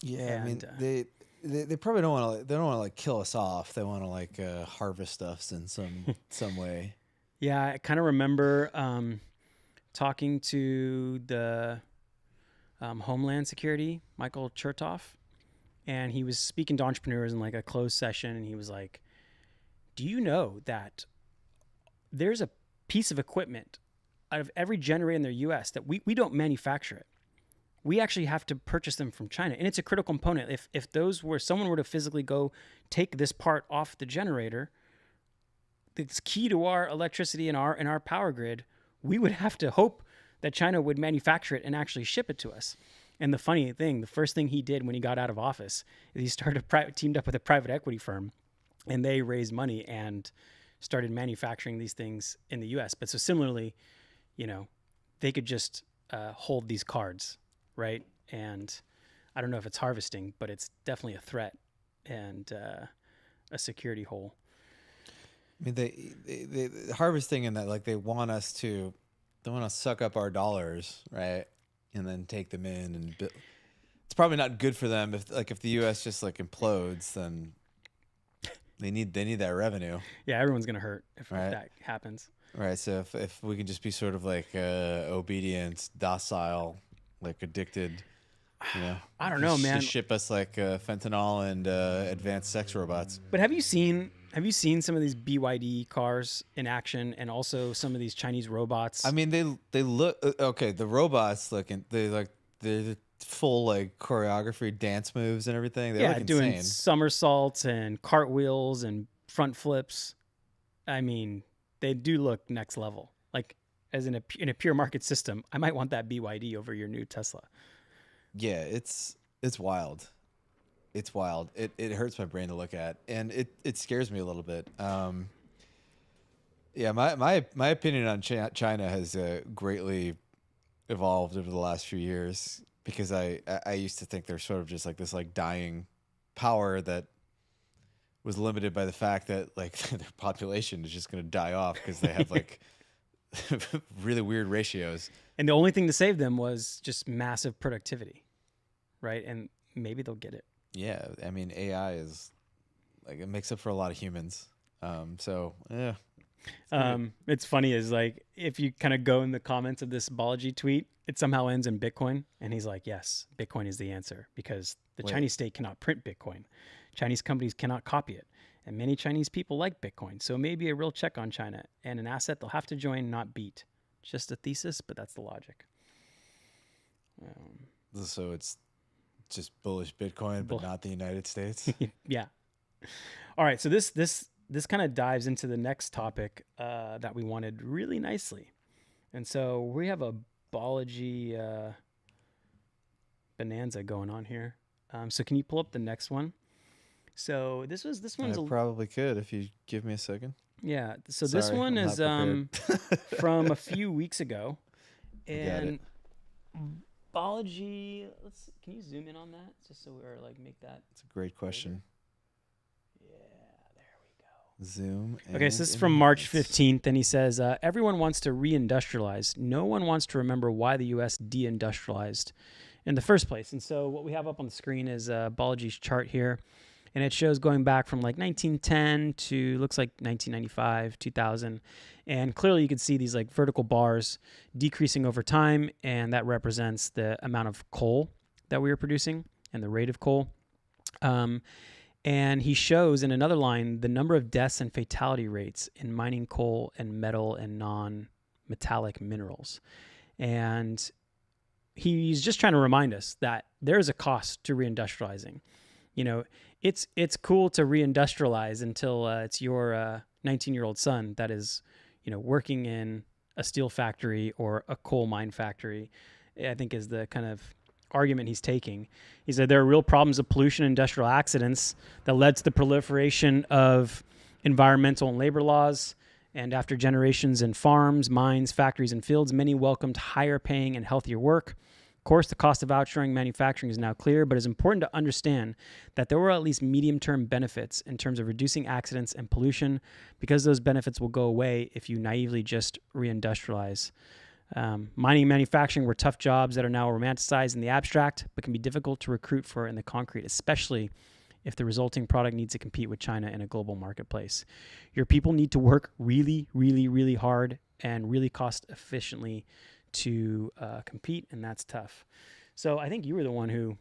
Yeah, and, I mean, they probably don't want to like kill us off. They want to like harvest us in some way. Yeah, I kind of remember talking to the Homeland Security, Michael Chertoff, and he was speaking to entrepreneurs in like a closed session, and he was like, "Do you know that there's a piece of equipment out of every generator in the U.S. that we don't manufacture it? We actually have to purchase them from China, and it's a critical component. If someone were to physically go take this part off the generator, it's key to our electricity and our power grid. We would have to hope that China would manufacture it and actually ship it to us." And the funny thing, the first thing he did when he got out of office is he teamed up with a private equity firm, and they raised money and started manufacturing these things in the U.S. But so similarly, they could just hold these cards. Right. And I don't know if it's harvesting, but it's definitely a threat and a security hole. I mean, they harvesting in that, like they want to suck up our dollars, right? And then take them in and it's probably not good for them if the U.S. just like implodes, then they need that revenue. Yeah, everyone's gonna hurt if that happens. Right. So if we can just be sort of like obedient, docile, like addicted, I don't know, man. Just ship us like fentanyl and advanced sex robots. But have you seen some of these BYD cars in action, and also some of these Chinese robots? I mean, they look okay. The robots they're full like choreography, dance moves, and everything. They look doing insane. Somersaults and cartwheels and front flips. I mean, they do look next level. Like, as in a pure market system, I might want that BYD over your new Tesla. Yeah, it's wild. It's wild. It hurts my brain to look at, and it scares me a little bit. Yeah, my opinion on China has greatly evolved over the last few years, because I used to think they're sort of just like this like dying power that was limited by the fact that like their population is just going to die off because they have like really weird ratios. And the only thing to save them was just massive productivity, right? And maybe they'll get it. Yeah, I mean AI is like it makes up for a lot of humans. So yeah. It's funny is like if you kind of go in the comments of this Balaji tweet, it somehow ends in Bitcoin, and he's like, "Yes, Bitcoin is the answer because the Chinese state cannot print Bitcoin, Chinese companies cannot copy it, and many Chinese people like Bitcoin. So maybe a real check on China and an asset they'll have to join, not beat. Just a thesis, but that's the logic." So it's just bullish Bitcoin, but not the United States. Yeah. All right. So this kind of dives into the next topic that we wanted really nicely. And so we have a Balaji bonanza going on here. So can you pull up the next one? So this one's probably could if you give me a second. Yeah. So this one is from a few weeks ago. And Balaji, can you zoom in on that just so we're like make that? It's a great question. Zoom. Okay, so this is from March 15th, and he says, everyone wants to reindustrialize. No one wants to remember why the U.S. deindustrialized in the first place. And so what we have up on the screen is Balaji's chart here, and it shows going back from like 1910 to looks like 1995, 2000. And clearly you can see these like vertical bars decreasing over time, and that represents the amount of coal that we were producing and the rate of coal. And he shows in another line the number of deaths and fatality rates in mining coal and metal and non-metallic minerals. And he's just trying to remind us that there's a cost to reindustrializing. You know, it's cool to reindustrialize until it's your 19-year-old son that is, you know, working in a steel factory or a coal mine factory, I think is the kind of argument he's taking. He said there are real problems of pollution and industrial accidents that led to the proliferation of environmental and labor laws. And after generations in farms, mines, factories, and fields, many welcomed higher paying and healthier work. Of course, the cost of outshoring manufacturing is now clear, but it's important to understand that there were at least medium-term benefits in terms of reducing accidents and pollution, because those benefits will go away if you naively just reindustrialize. Mining and manufacturing were tough jobs that are now romanticized in the abstract, but can be difficult to recruit for in the concrete, especially if the resulting product needs to compete with China in a global marketplace. Your people need to work really, really, really hard and really cost efficiently to compete, and that's tough. So I think you were the one who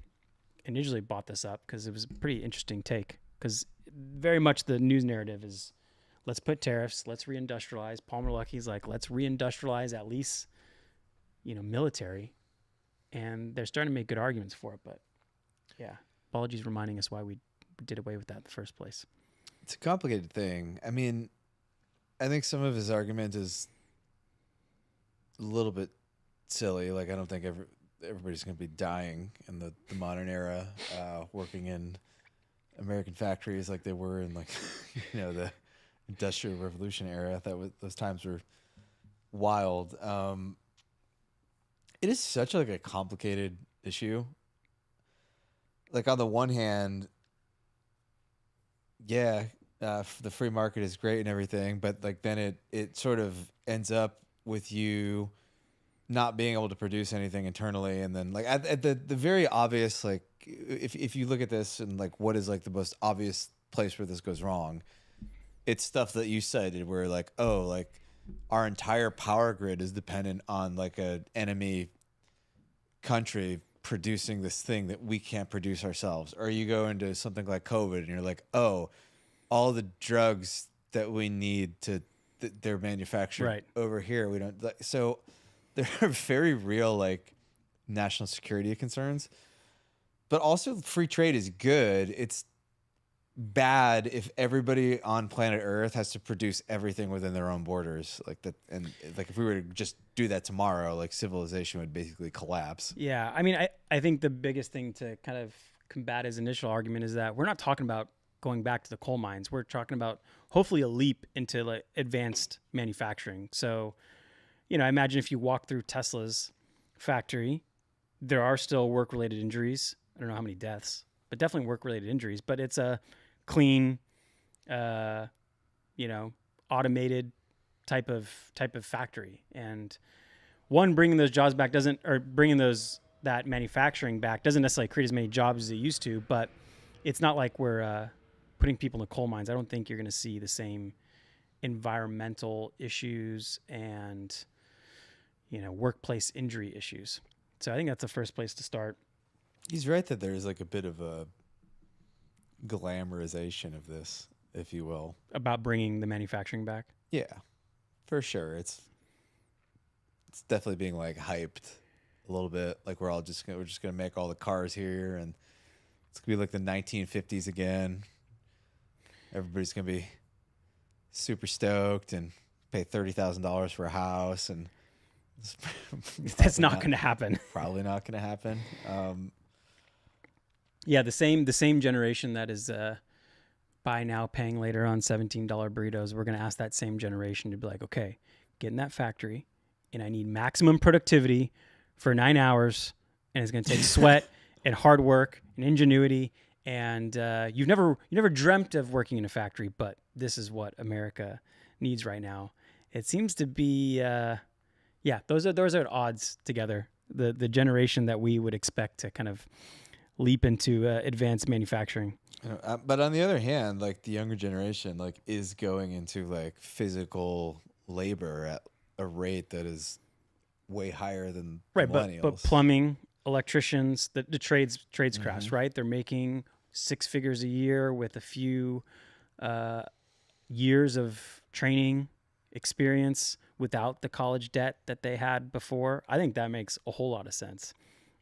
initially brought this up because it was a pretty interesting take, because very much the news narrative is let's put tariffs, let's reindustrialize. Palmer Luckey's like, let's reindustrialize at least, you know, military. And they're starting to make good arguments for it. But yeah, Balaji's reminding us why we did away with that in the first place. It's a complicated thing. I mean, I think some of his argument is a little bit silly. Like, I don't think everybody's going to be dying in the modern era, working in American factories like they were in, like, you know, the Industrial Revolution era. Those times were wild. It is such like a complicated issue. Like, on the one hand, yeah, the free market is great and everything, but like then it sort of ends up with you not being able to produce anything internally, and then like at the very obvious, like if you look at this and like what is like the most obvious place where this goes wrong, it's stuff that you cited where like, oh, like our entire power grid is dependent on like a enemy country producing this thing that we can't produce ourselves. Or you go into something like COVID and you're like, oh, all the drugs that we need to they're manufactured over here, we don't. So there are very real like national security concerns, but also free trade is good. It's bad if everybody on planet Earth has to produce everything within their own borders, like that. And like if we were to just do that tomorrow, like civilization would basically collapse. Yeah, I mean, I think the biggest thing to kind of combat his initial argument is that we're not talking about going back to the coal mines. We're talking about hopefully a leap into like advanced manufacturing. So, you know, I imagine if you walk through Tesla's factory, there are still work-related injuries. I don't know how many deaths, but definitely work-related injuries. But it's a clean, you know, automated type of factory. And one, bringing those jobs back doesn't, or bringing that manufacturing back doesn't necessarily create as many jobs as it used to, but it's not like we're putting people in the coal mines. I don't think you're going to see the same environmental issues and, you know, workplace injury issues. So I think that's the first place to start. He's right that there's like a bit of a glamorization of this, if you will, About bringing the manufacturing back. Yeah, for sure. It's definitely being like hyped a little bit. Like we're just gonna make all the cars here, and it's gonna be like the 1950s again. Everybody's gonna be super stoked and pay $30,000 for a house, and that's not going to happen. Probably not going to happen. Yeah, the same generation that is buy now, paying later on $17 burritos. We're going to ask that same generation to be like, okay, get in that factory, and I need maximum productivity for 9 hours, and it's going to take sweat and hard work and ingenuity. And you've never dreamt of working in a factory, but this is what America needs right now. It seems to be, those are at odds together. The generation that we would expect to kind of leap into advanced manufacturing. But on the other hand, like the younger generation, like is going into like physical labor at a rate that is way higher than millennials. But plumbing, electricians, the trades crafts, right? They're making 6 figures a year with a few years of training experience without the college debt that they had before. I think that makes a whole lot of sense.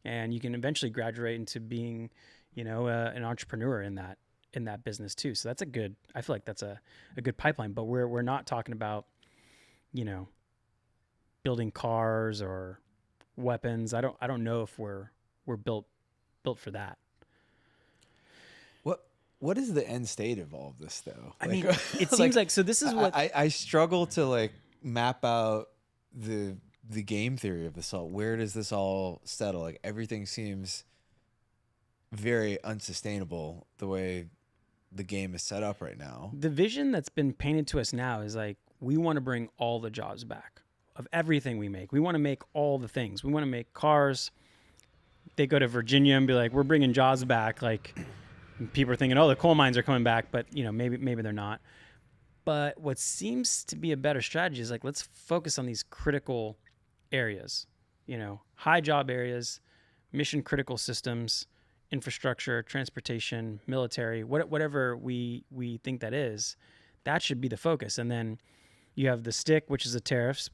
And you can eventually graduate into being, you know, an entrepreneur in that business too. So I feel like that's a good pipeline. But we're not talking about, you know, building cars or weapons. I don't know if we're built for that. What is the end state of all of this though? I mean, it seems like, so this is what I struggle to like map out the game theory of this all. Where does this all settle? Like everything seems very unsustainable the way the game is set up right now. The vision that's been painted to us now is like, we want to bring all the jobs back of everything we make. We want to make all the things. We want to make cars. They go to Virginia and be like, we're bringing jobs back. Like people are thinking, oh, the coal mines are coming back, but you know, maybe they're not. But what seems to be a better strategy is like, let's focus on these critical areas, you know, high job areas, mission critical systems, infrastructure, transportation, military, whatever we think that is, that should be the focus. And then you have the stick, which is the tariffs,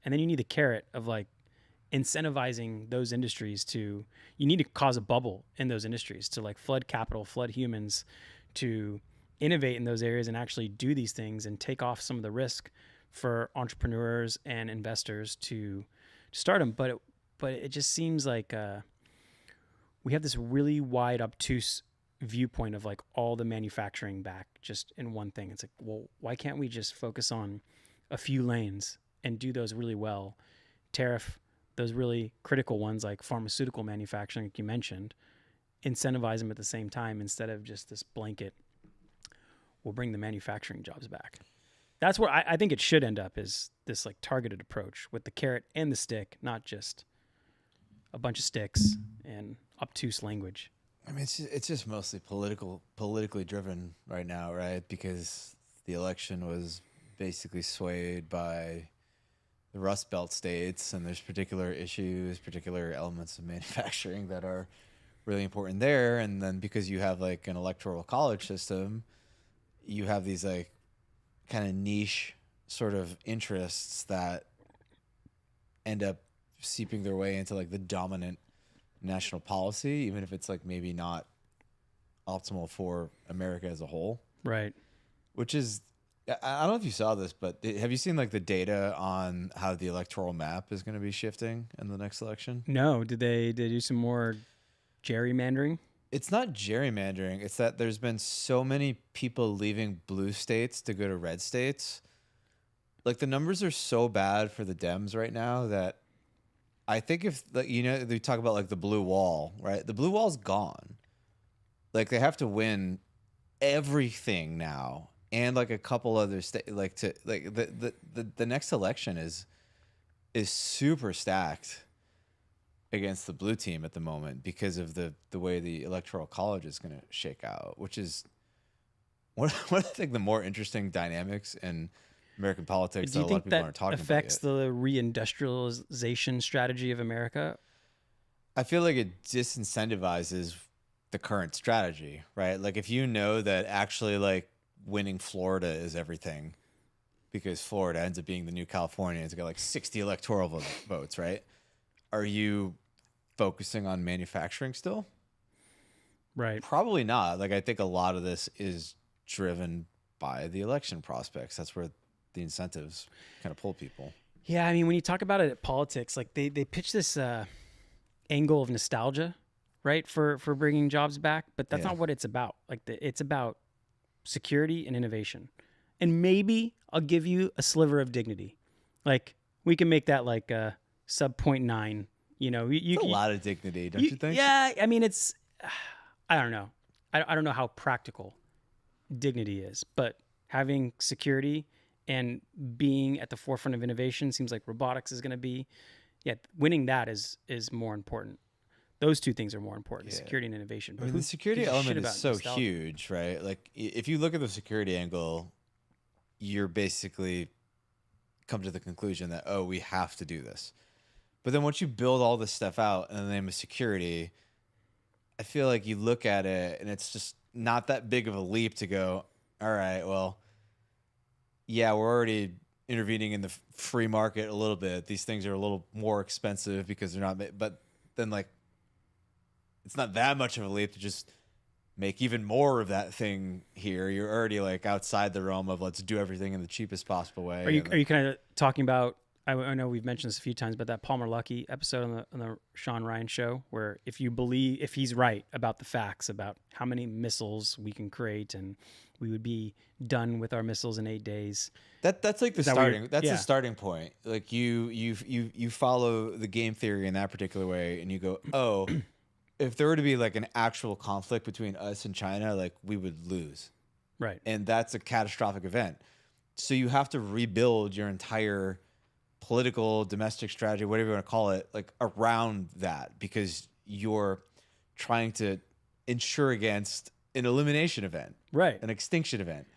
and then you need the carrot of like incentivizing those industries you need to cause a bubble in those industries to like flood capital, flood humans to innovate in those areas and actually do these things and take off some of the risk for entrepreneurs and investors to start them. But it just seems like we have this really wide, obtuse viewpoint of like all the manufacturing back just in one thing. It's like, well, why can't we just focus on a few lanes and do those really well? Tariff those really critical ones like pharmaceutical manufacturing, like you mentioned, incentivize them at the same time instead of just this blanket, we'll bring the manufacturing jobs back. That's where I think it should end up, is this like targeted approach with the carrot and the stick, not just a bunch of sticks and obtuse language. I mean, it's just mostly politically driven right now, right? Because the election was basically swayed by the Rust Belt states, and there's particular issues, particular elements of manufacturing that are really important there. And then because you have like an electoral college system, you have these like kind of niche sort of interests that end up seeping their way into like the dominant national policy, even if it's like maybe not optimal for America as a whole. Right. Which is, I don't know if you saw this, but have you seen like the data on how the electoral map is going to be shifting in the next election? No. Did they do some more gerrymandering? It's not gerrymandering. It's that there's been so many people leaving blue states to go to red states. Like the numbers are so bad for the Dems right now that I think if, you know, they talk about like the blue wall, right? The blue wall's gone. Like they have to win everything now, and like a couple other the next election is super stacked against the blue team at the moment because of the way the electoral college is going to shake out, which is one I think the more interesting dynamics in American politics Do that you a lot think of people that aren't talking affects about yet. the reindustrialization strategy of America? I feel like it disincentivizes the current strategy, right? Like if you know that actually like winning Florida is everything because Florida ends up being the new California, it's got like 60 electoral votes, right? Are you focusing on manufacturing still? Right. Probably not. Like I think a lot of this is driven by the election prospects. That's where the incentives kind of pull people. Yeah, I mean, when you talk about it at politics, like they pitch this angle of nostalgia, right, for bringing jobs back, but that's Yeah. not what it's about. Like it's about security and innovation, and maybe I'll give you a sliver of dignity. Like we can make that like a sub 0.9. You know, It's a lot of dignity, don't you think? yeah. I mean, it's I don't know. I don't know how practical dignity is, but having security and being at the forefront of innovation seems like robotics is going to be. Yeah, winning that is more important. Those two things are more important: Yeah. security and innovation. I But mean, who the security gives a shit element is about so nostalgia? huge, right? Like if you look at the security angle, you're basically come to the conclusion that, oh, we have to do this. But then once you build all this stuff out in the name of security, I feel like you look at it and it's just not that big of a leap to go, all right, well, yeah, we're already intervening in the free market a little bit. These things are a little more expensive because they're not, but then like, it's not that much of a leap to just make even more of that thing here. You're already like outside the realm of let's do everything in the cheapest possible way. Are you kind of talking about? I know we've mentioned this a few times, but that Palmer Luckey episode on the Sean Ryan show, where if he's right about the facts about how many missiles we can create and we would be done with our missiles in 8 days. That's like the Is that what you're- starting. That's yeah. the starting point. Like you follow the game theory in that particular way, and you go, oh, if there were to be like an actual conflict between us and China, like we would lose, Right. and that's a catastrophic event. So you have to rebuild your entire political domestic strategy, whatever you want to call it, like around that because you're trying to ensure against an elimination event, Right. an extinction event.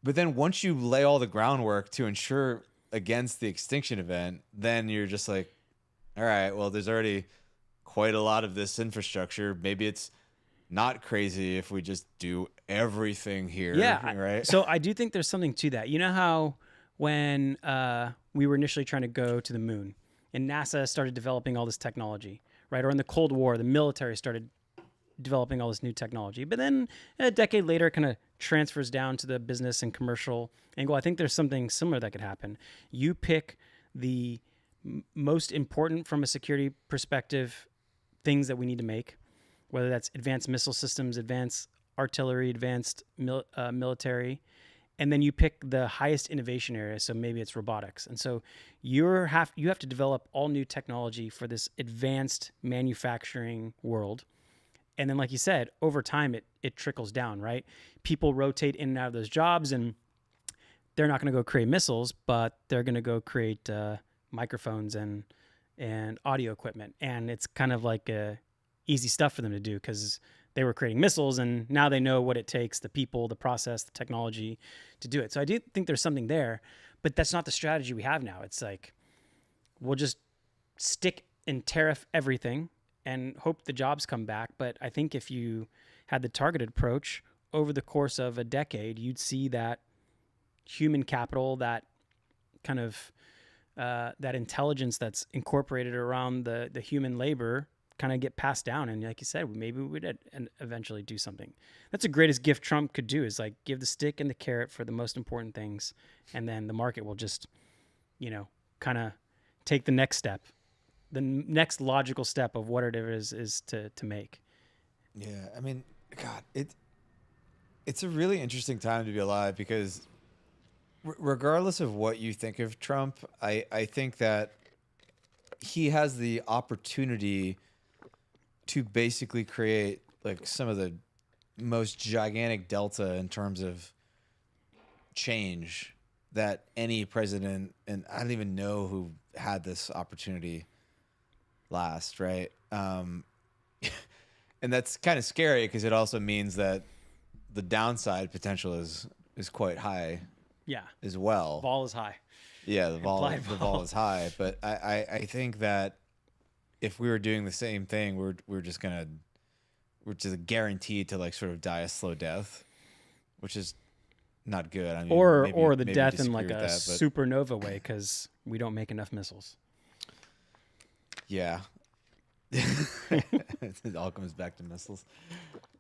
But then once you lay all the groundwork to ensure against the extinction event, then you're just like, all right, well, there's already quite a lot of this infrastructure. Maybe it's not crazy if we just do everything here. Yeah. Right. So I do think there's something to that. You know how when we were initially trying to go to the moon and NASA started developing all this technology, right? Or in the Cold War, the military started developing all this new technology. But then a decade later, it kind of transfers down to the business and commercial angle. I think there's something similar that could happen. You pick the most important from a security perspective things that we need to make, whether that's advanced missile systems, advanced artillery, advanced military, and then you pick the highest innovation area. So maybe it's robotics. And so you have to develop all new technology for this advanced manufacturing world. And then, like you said, over time, it trickles down, right? People rotate in and out of those jobs, and they're not going to go create missiles, but they're going to go create microphones and audio equipment. And it's kind of like easy stuff for them to do because they were creating missiles, and now they know what it takes, the people, the process, the technology to do it. So I do think there's something there, but that's not the strategy we have now. It's like, we'll just stick and tariff everything and hope the jobs come back. But I think if you had the targeted approach over the course of a decade, you'd see that human capital, that kind of that intelligence that's incorporated around the human labor kind of get passed down. And like you said, maybe we would eventually do something. That's the greatest gift Trump could do, is like give the stick and the carrot for the most important things. And then the market will just, kind of take the next step, the next logical step of what it is to make. Yeah. I mean, God, it's a really interesting time to be alive because regardless of what you think of Trump, I think that he has the opportunity to basically create like some of the most gigantic delta in terms of change that any president, and I don't even know who had this opportunity last, right? And that's kind of scary because it also means that the downside potential is quite high. Yeah. As well. Vol is high. Yeah, the vol is high. But I think that if we were doing the same thing, we're just guaranteed to like sort of die a slow death, which is not good. I mean, or the maybe death in like disagree a with that, supernova way because we don't make enough missiles. Yeah. It all comes back to missiles.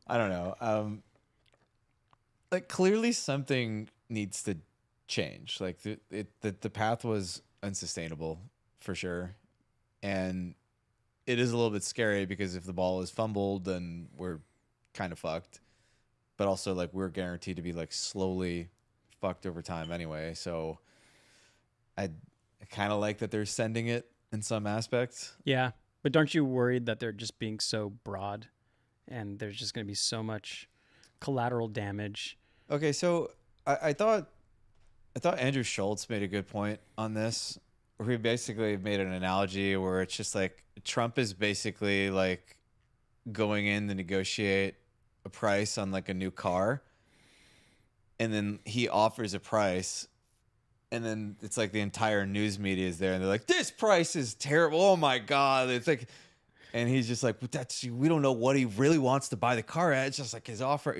I don't know. Like clearly something needs to change. Like the path was unsustainable for sure, and it is a little bit scary because if the ball is fumbled, then we're kind of fucked. But also, like, we're guaranteed to be like slowly fucked over time anyway. So I kind of like that they're sending it in some aspects. Yeah, but aren't you worried that they're just being so broad, and there's just going to be so much collateral damage? Okay, so I thought Andrew Schultz made a good point on this, where he basically made an analogy where it's just like Trump is basically like going in to negotiate a price on like a new car, and then he offers a price, and then it's like the entire news media is there and they're like, this price is terrible, oh my god, it's like, and he's just like, we don't know what he really wants to buy the car at, it's just like his offer,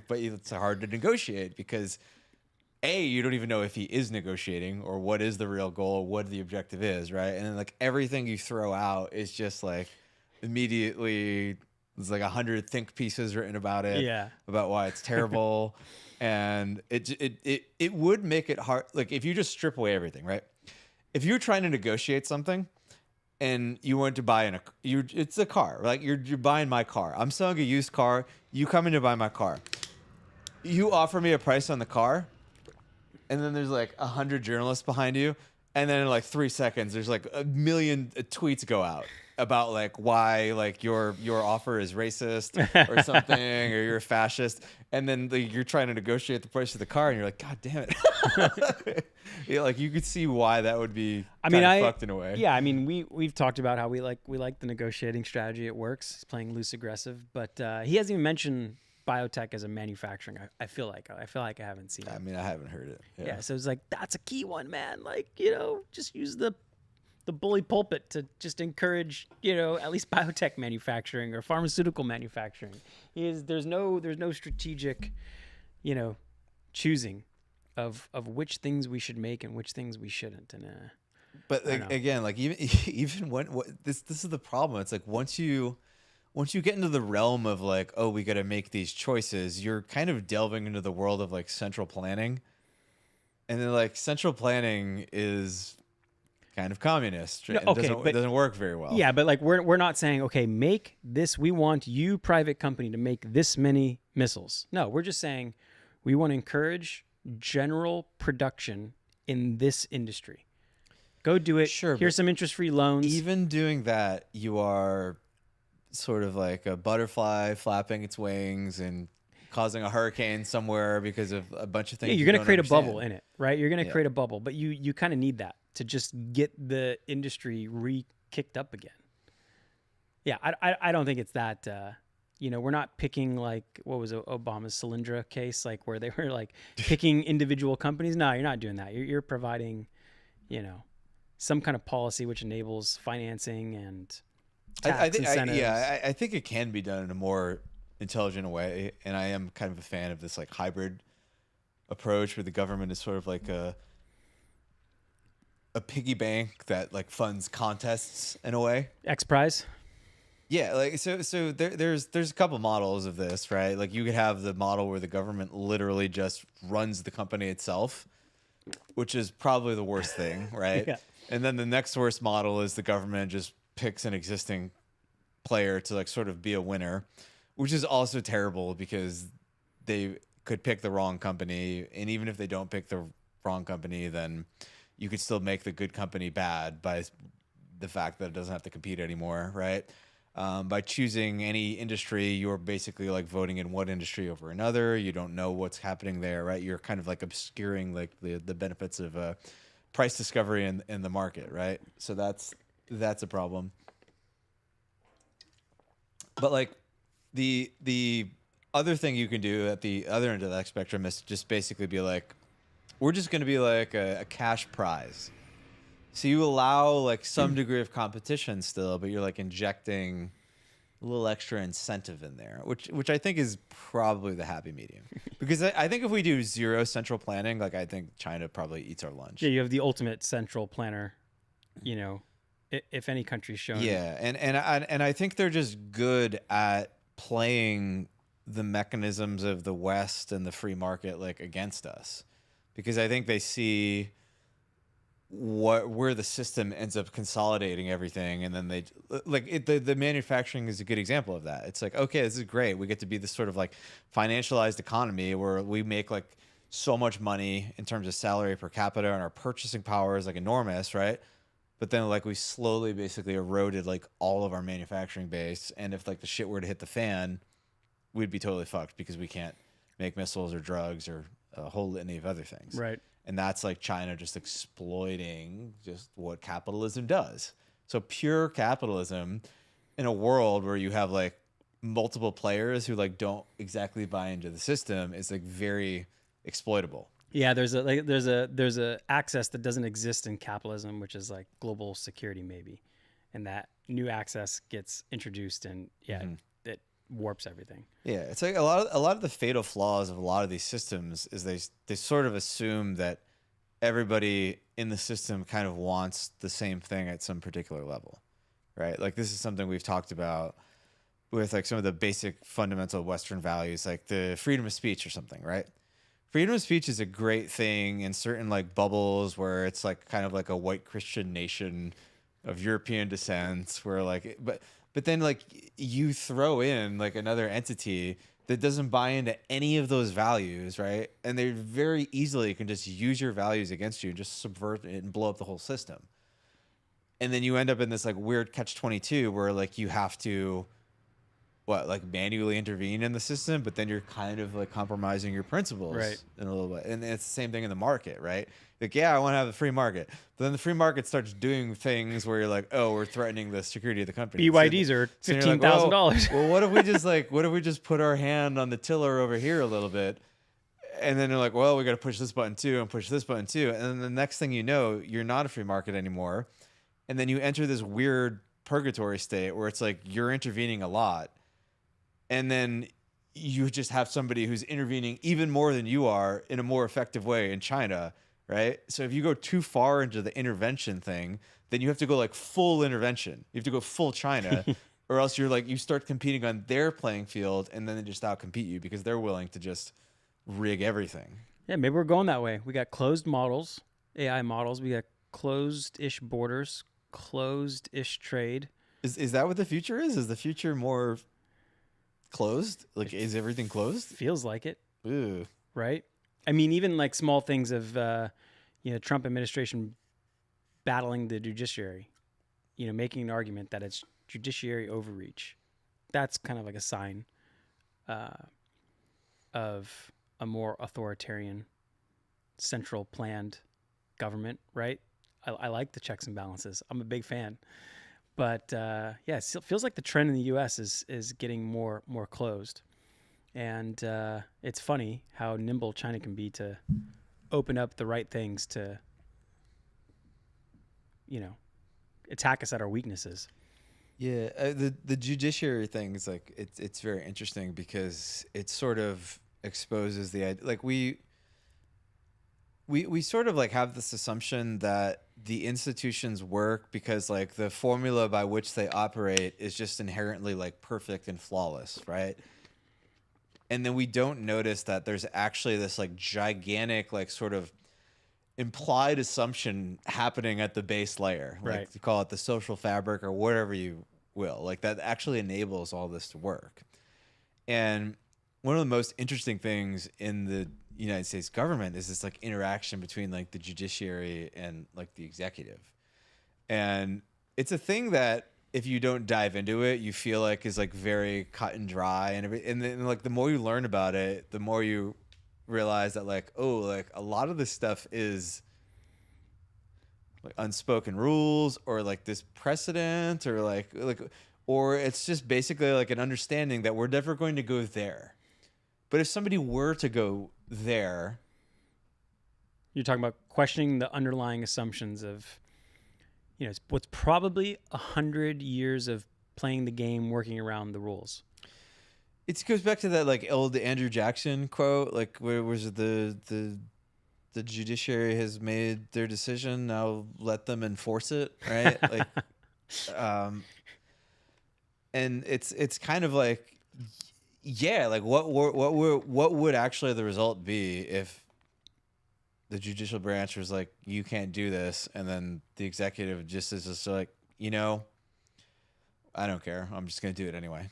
but it's hard to negotiate because you don't even know if he is negotiating or what is the real goal, what the objective is, right? And then like everything you throw out is just like immediately there's like 100 think pieces written about it, about why it's terrible. And it would make it hard. Like if you just strip away everything, right? If you're trying to negotiate something and you want to buy it's a car, like you're buying my car. I'm selling a used car. You come in to buy my car. You offer me a price on the car, and then there's like 100 journalists behind you, and then in like 3 seconds, there's like a million tweets go out about like why like your offer is racist or something, or you're a fascist, and then you're trying to negotiate the price of the car, and you're like, God damn it! Yeah, like you could see why that would be fucked in a way. Yeah, I mean we've talked about how we like the negotiating strategy. It works. He's playing loose aggressive, but he hasn't even mentioned biotech as a manufacturing. I feel like I haven't seen it. I mean, I haven't heard it. Yeah, so it's like that's a key one, man. Like just use the bully pulpit to just encourage at least biotech manufacturing or pharmaceutical manufacturing. There's no strategic choosing of which things we should make and which things we shouldn't. And but like, again, like even when this is the problem. It's like once you get into the realm of like, oh, we got to make these choices, you're kind of delving into the world of like central planning. And then like central planning is kind of communist. Right? It doesn't work very well. Yeah, but like we're not saying, okay, make this, we want you private company to make this many missiles. No, we're just saying we want to encourage general production in this industry. Go do it. Sure. Here's some interest-free loans. Even doing that, you are sort of like a butterfly flapping its wings and causing a hurricane somewhere because of a bunch of things. Yeah, you're going to create a bubble in it, right? You're going to create a bubble, but you kind of need that to just get the industry kicked up again. Yeah, I don't think it's that. We're not picking like what was Obama's Solyndra case, like where they were like picking individual companies. No, you're not doing that. You're providing, some kind of policy which enables financing and tax incentives. I think it can be done in a more intelligent way, and I am kind of a fan of this like hybrid approach where the government is sort of like a piggy bank that like funds contests in a way. X Prize. Yeah, like so there's a couple models of this, right? Like you could have the model where the government literally just runs the company itself, which is probably the worst thing, right? Yeah. And then the next worst model is the government just picks an existing player to like sort of be a winner, which is also terrible because they could pick the wrong company, and even if they don't pick the wrong company, then you could still make the good company bad by the fact that it doesn't have to compete anymore, right? By choosing any industry, you're basically like voting in one industry over another. You don't know what's happening there, right? You're kind of like obscuring like the benefits of price discovery in the market, right? So that's a problem. But like the other thing you can do at the other end of that spectrum is just basically be like, we're just going to be like a cash prize. So you allow like some degree of competition still, but you're like injecting a little extra incentive in there, which I think is probably the happy medium. Because I think if we do zero central planning, like I think China probably eats our lunch. Yeah, you have the ultimate central planner, if any country's shown. Yeah, and I think they're just good at playing the mechanisms of the West and the free market like against us, because I think they see where the system ends up consolidating everything, and then they like the manufacturing is a good example of that. It's like, okay, this is great, we get to be this sort of like financialized economy where we make like so much money in terms of salary per capita, and our purchasing power is like enormous, right? But then like we slowly basically eroded like all of our manufacturing base, and if like the shit were to hit the fan, we'd be totally fucked because we can't make missiles or drugs or a whole litany of other things. Right. And that's like China just exploiting just what capitalism does. So pure capitalism in a world where you have like multiple players who like don't exactly buy into the system is like very exploitable. Yeah, there's a access that doesn't exist in capitalism, which is like global security maybe. And that new access gets introduced, and it warps everything. Yeah, it's like a lot of the fatal flaws of a lot of these systems is they sort of assume that everybody in the system kind of wants the same thing at some particular level, right? Like this is something we've talked about with like some of the basic fundamental Western values, like the freedom of speech or something, right? Freedom of speech is a great thing in certain like bubbles where it's like kind of like a white Christian nation of European descent, where like but then like you throw in like another entity that doesn't buy into any of those values, right? And they very easily can just use your values against you and just subvert it and blow up the whole system. And then you end up in this like weird catch-22 where like you have to like manually intervene in the system, but then you're kind of like compromising your principles, right, in a little bit. And it's the same thing in the market, right? Like, yeah, I want to have a free market, but then the free market starts doing things where you're like, oh, we're threatening the security of the company. BYDs are $15,000. Well, what if we just put our hand on the tiller over here a little bit, and then you're like, well, we got to push this button too, and push this button too, and then the next thing you know, you're not a free market anymore, and then you enter this weird purgatory state where it's like you're intervening a lot. And then you just have somebody who's intervening even more than you are in a more effective way in China, right? So if you go too far into the intervention thing, then you have to go like full intervention. You have to go full China, or else you're like, you start competing on their playing field, and then they just outcompete you because they're willing to just rig everything. Yeah, maybe we're going that way. We got closed models, AI models. We got closed-ish borders, closed-ish trade. Is that what the future is? Is the future more closed? Like, is everything closed? Feels like it. Ooh. Right? I mean, even like small things of, Trump administration battling the judiciary, making an argument that it's judiciary overreach. That's kind of like a sign of a more authoritarian, central planned government, right? I like the checks and balances. I'm a big fan. But it feels like the trend in the U.S. is getting more closed, and it's funny how nimble China can be to open up the right things to, attack us at our weaknesses. Yeah, the judiciary thing is like it's very interesting because it sort of exposes the idea. Like we sort of like have this assumption that the institutions work because like the formula by which they operate is just inherently like perfect and flawless, right? And then we don't notice that there's actually this like gigantic like sort of implied assumption happening at the base layer, like right. You call it the social fabric or whatever you will, like that actually enables all this to work. And one of the most interesting things in the United States government is this like interaction between like the judiciary and like the executive. And it's a thing that if you don't dive into it, you feel like is like very cut and dry, and then like the more you learn about it, the more you realize that like, oh, like a lot of this stuff is like unspoken rules or like this precedent or or it's just basically like an understanding that we're never going to go there. But if somebody were to go there, You're talking about questioning the underlying assumptions of, it's what's probably 100 years of playing the game, working around the rules. it goes back to that like old Andrew Jackson quote, like where was it the judiciary has made their decision, now let them enforce it, right? Like, and it's kind of like, yeah, like what would actually the result be if the judicial branch was like, you can't do this, and then the executive just is just like, I don't care, I'm just gonna do it anyway.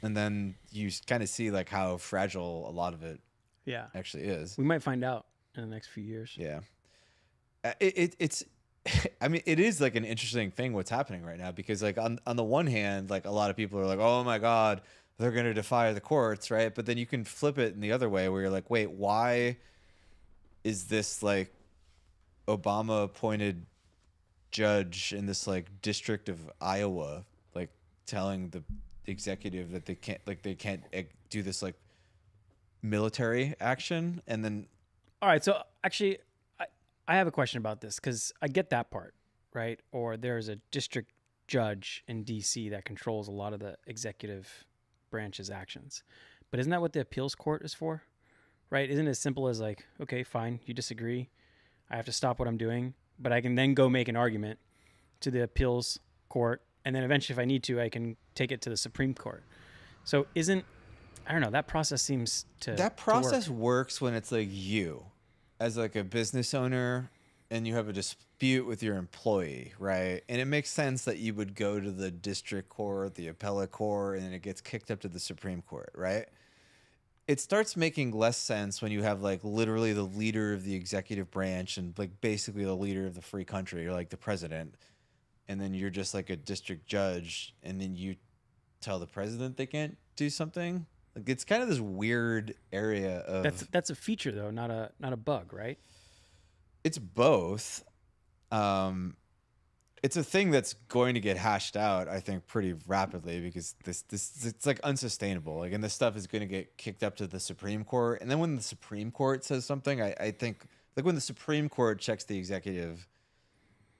And then you kind of see like how fragile a lot of it actually is. We might find out in the next few years. Yeah. It's I mean, it is like an interesting thing what's happening right now, because like on the one hand, like a lot of people are like, oh my God, they're going to defy the courts, right? But then you can flip it in the other way where you're like, wait, why is this like Obama appointed judge in this like district of Iowa like telling the executive that they can't do this like military action? And then all right, so actually I have a question about this, because I get that part, right? Or there's a district judge in DC that controls a lot of the executive branch's actions. But isn't that what the appeals court is for? Right? Isn't it as simple as like, okay, fine, you disagree, I have to stop what I'm doing, but I can then go make an argument to the appeals court, and then eventually if I need to, I can take it to the Supreme Court. So I don't know, that process seems to works when it's like you as like a business owner and you have a dispute with your employee, right? And it makes sense that you would go to the district court, the appellate court, and then it gets kicked up to the Supreme Court, right? It starts making less sense when you have like literally the leader of the executive branch and like basically the leader of the free country, or like the president, and then you're just like a district judge, and then you tell the president they can't do something. Like, it's kind of this weird area of... That's a feature though, not a bug, right? It's both. It's a thing that's going to get hashed out, I think, pretty rapidly, because this it's like unsustainable. Like, and this stuff is going to get kicked up to the Supreme Court, and then when the Supreme Court says something, I think like when the Supreme Court checks the executive,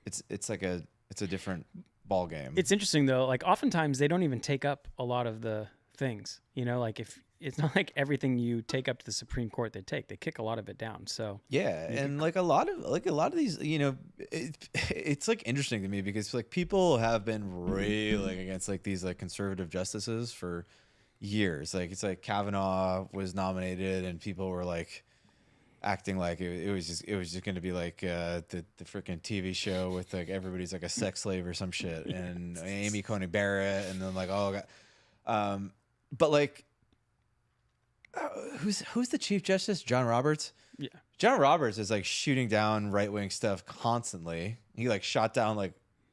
it's a different ball game. It's interesting though. Like oftentimes they don't even take up a lot of the things, like if it's not like everything you take up to the Supreme Court they kick a lot of it down. So yeah, and like a lot of these, it's like interesting to me, because like people have been railing against like these like conservative justices for years. Like it's like Kavanaugh was nominated and people were like acting like it was just going to be like the freaking TV show with like everybody's like a sex slave or some shit, and Amy Coney Barrett, and then like, oh God. But like, who's the Chief Justice? John Roberts. Yeah, John Roberts is like shooting down right wing stuff constantly. He like shot down like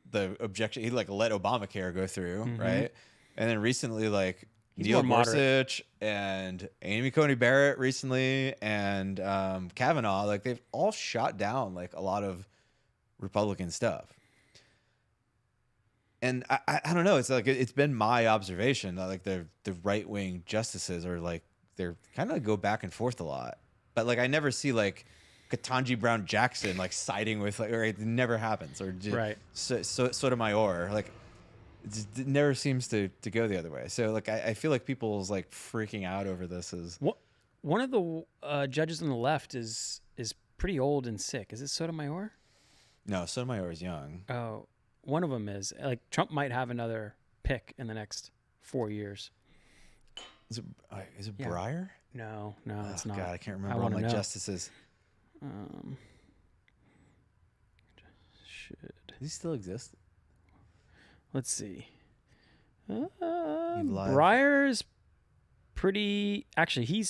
the objection. He like let Obamacare go through, right? And then recently, like Neil Gorsuch and Amy Coney Barrett recently, and Kavanaugh, like they've all shot down like a lot of Republican stuff. And I don't know. It's like it's been my observation that like the right wing justices are like they're kind of go back and forth a lot, but like I never see like Ketanji Brown Jackson like siding with like, or it never happens, or right. So Sotomayor, like it never seems to go the other way. So like I feel like people's like freaking out over this is one of the judges on the left is pretty old and sick. Is it Sotomayor? No, Sotomayor is young. Oh. One of them is like Trump might have another pick in the next 4 years. Is it Breyer? No, it's not. God, I can't remember all my justices. Does he still exist? Let's see. Breyer's pretty. Actually,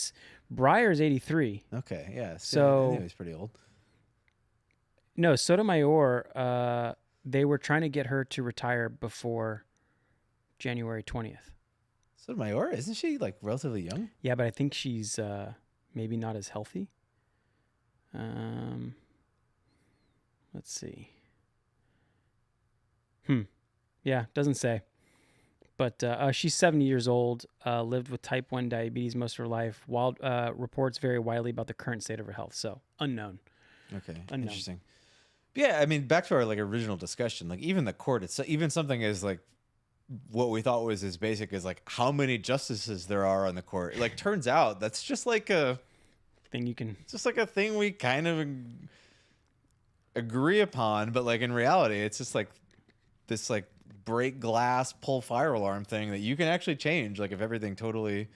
Breyer's 83. Okay, yeah. So I think he's pretty old. No, Sotomayor. they were trying to get her to retire before January 20th. Sotomayor, isn't she like relatively young? Yeah, but I think she's maybe not as healthy. Let's see. Yeah, doesn't say. But she's 70 years old, lived with type 1 diabetes most of her life. Reports vary widely about the current state of her health. So, unknown. Okay, Unknown. interesting. Yeah, I mean, back to our like original discussion, like even the court, it's even something as like what we thought was as basic as like how many justices there are on the court. Like, turns out that's just like a Thing you can... just like a thing we kind of agree upon, but like in reality, it's just like this like break glass, pull fire alarm thing that you can actually change. Like if everything totally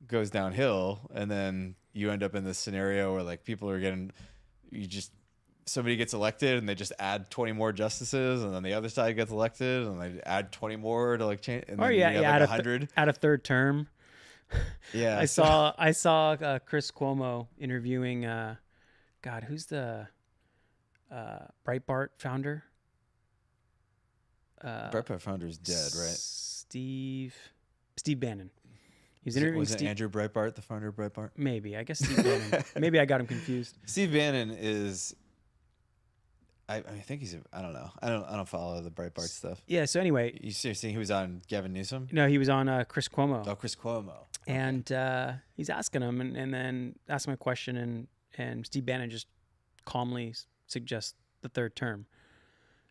goes downhill, and then you end up in this scenario where like people are getting, somebody gets elected and they just add 20 more justices, and then the other side gets elected and they add 20 more to like change. And Or then yeah, you have yeah, like add 100. add a third term. Yeah, I saw Chris Cuomo interviewing God, who's the Breitbart founder? Breitbart founder's dead, right? Steve Bannon. He's interviewing Was it Andrew Breitbart, the founder of Breitbart? Maybe. I guess Steve Bannon. Maybe I got him confused. Steve Bannon is. I think he's. I don't know. I don't follow the Breitbart stuff. Yeah. So anyway, You seriously, he was on Gavin Newsom? no, he was on Chris Cuomo, Oh, Chris Cuomo. and he's asking him, and then asking him a question, and Steve Bannon just calmly suggests the third term,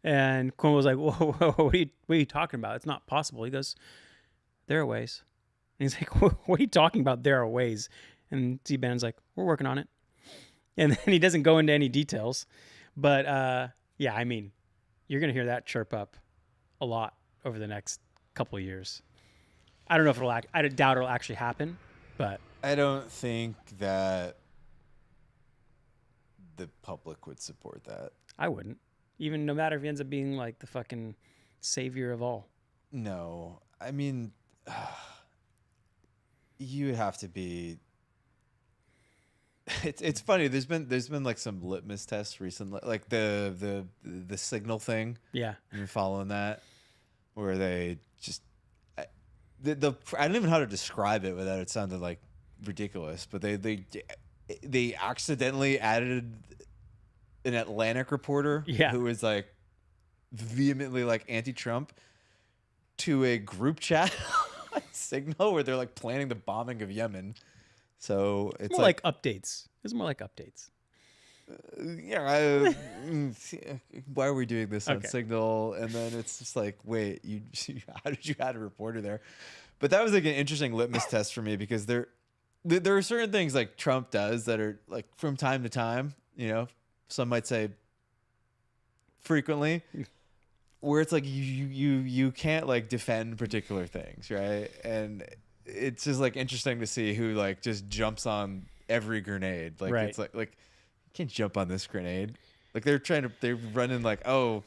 and Cuomo was like, "Whoa, what are you talking about? It's not possible." He goes, "There are ways." And he's like, "What are you talking about? There are ways." And Steve Bannon's like, "We're working on it," and then he doesn't go into any details. But yeah, I mean, you're gonna hear that chirp up a lot over the next couple of years. I don't know if it'll. I doubt it'll actually happen, but I don't think that the public would support that. I wouldn't. Even no matter if he ends up being like the fucking savior of all. No, I mean, you would have to be. It's funny. There's been like some litmus tests recently, like the signal thing. Yeah. You've been following that, where they just I don't even know how to describe it without it sounding like ridiculous, but they accidentally added an Atlantic reporter who was like vehemently like anti-Trump to a group chat signal where they're like planning the bombing of Yemen. So it's more like updates. It's more like updates. Yeah. Why are we doing this on Okay. Signal? And then it's just like, wait, how did you add a reporter there? But that was like an interesting litmus test for me, because there are certain things like Trump does that are like from time to time, some might say frequently, where it's like you can't like defend particular things, right? And it's just like interesting to see who like just jumps on every grenade. Like Right. It's like you can't jump on this grenade. Like they're running like, oh,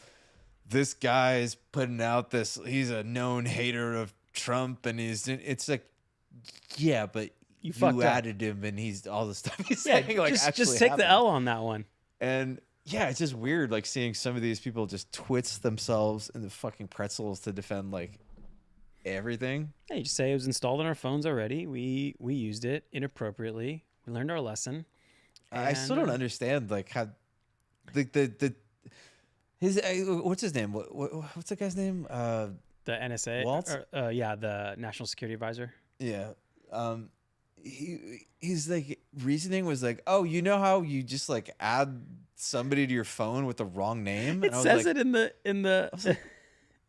this guy's putting out this, he's a known hater of Trump, and it's like, yeah, but you added him, and he's all the stuff he's saying like just take the L on that one. And yeah, it's just weird like seeing some of these people just twist themselves into fucking pretzels to defend like everything. Yeah, you just say it was installed on our phones already. We used it inappropriately. We learned our lesson. I still don't understand like how his what's his name? What's the guy's name? The NSA. Walt? Yeah, the National Security Advisor. Yeah. His like reasoning was like, oh, you know how you just like add somebody to your phone with the wrong name? It says it in the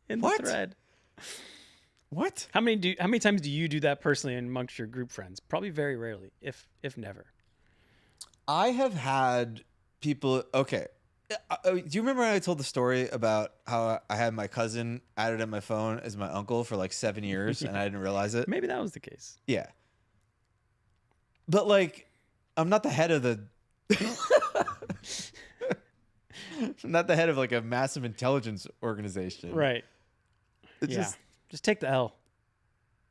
What? thread. What? How many times do you do that personally amongst your group friends? Probably very rarely, if never. I have had people. Okay. Do you remember when I told the story about how I had my cousin added on my phone as my uncle for like 7 years and I didn't realize it? Maybe that was the case. Yeah. But like, I'm not the head of the. I'm not the head of like a massive intelligence organization. Right. It's just take the L.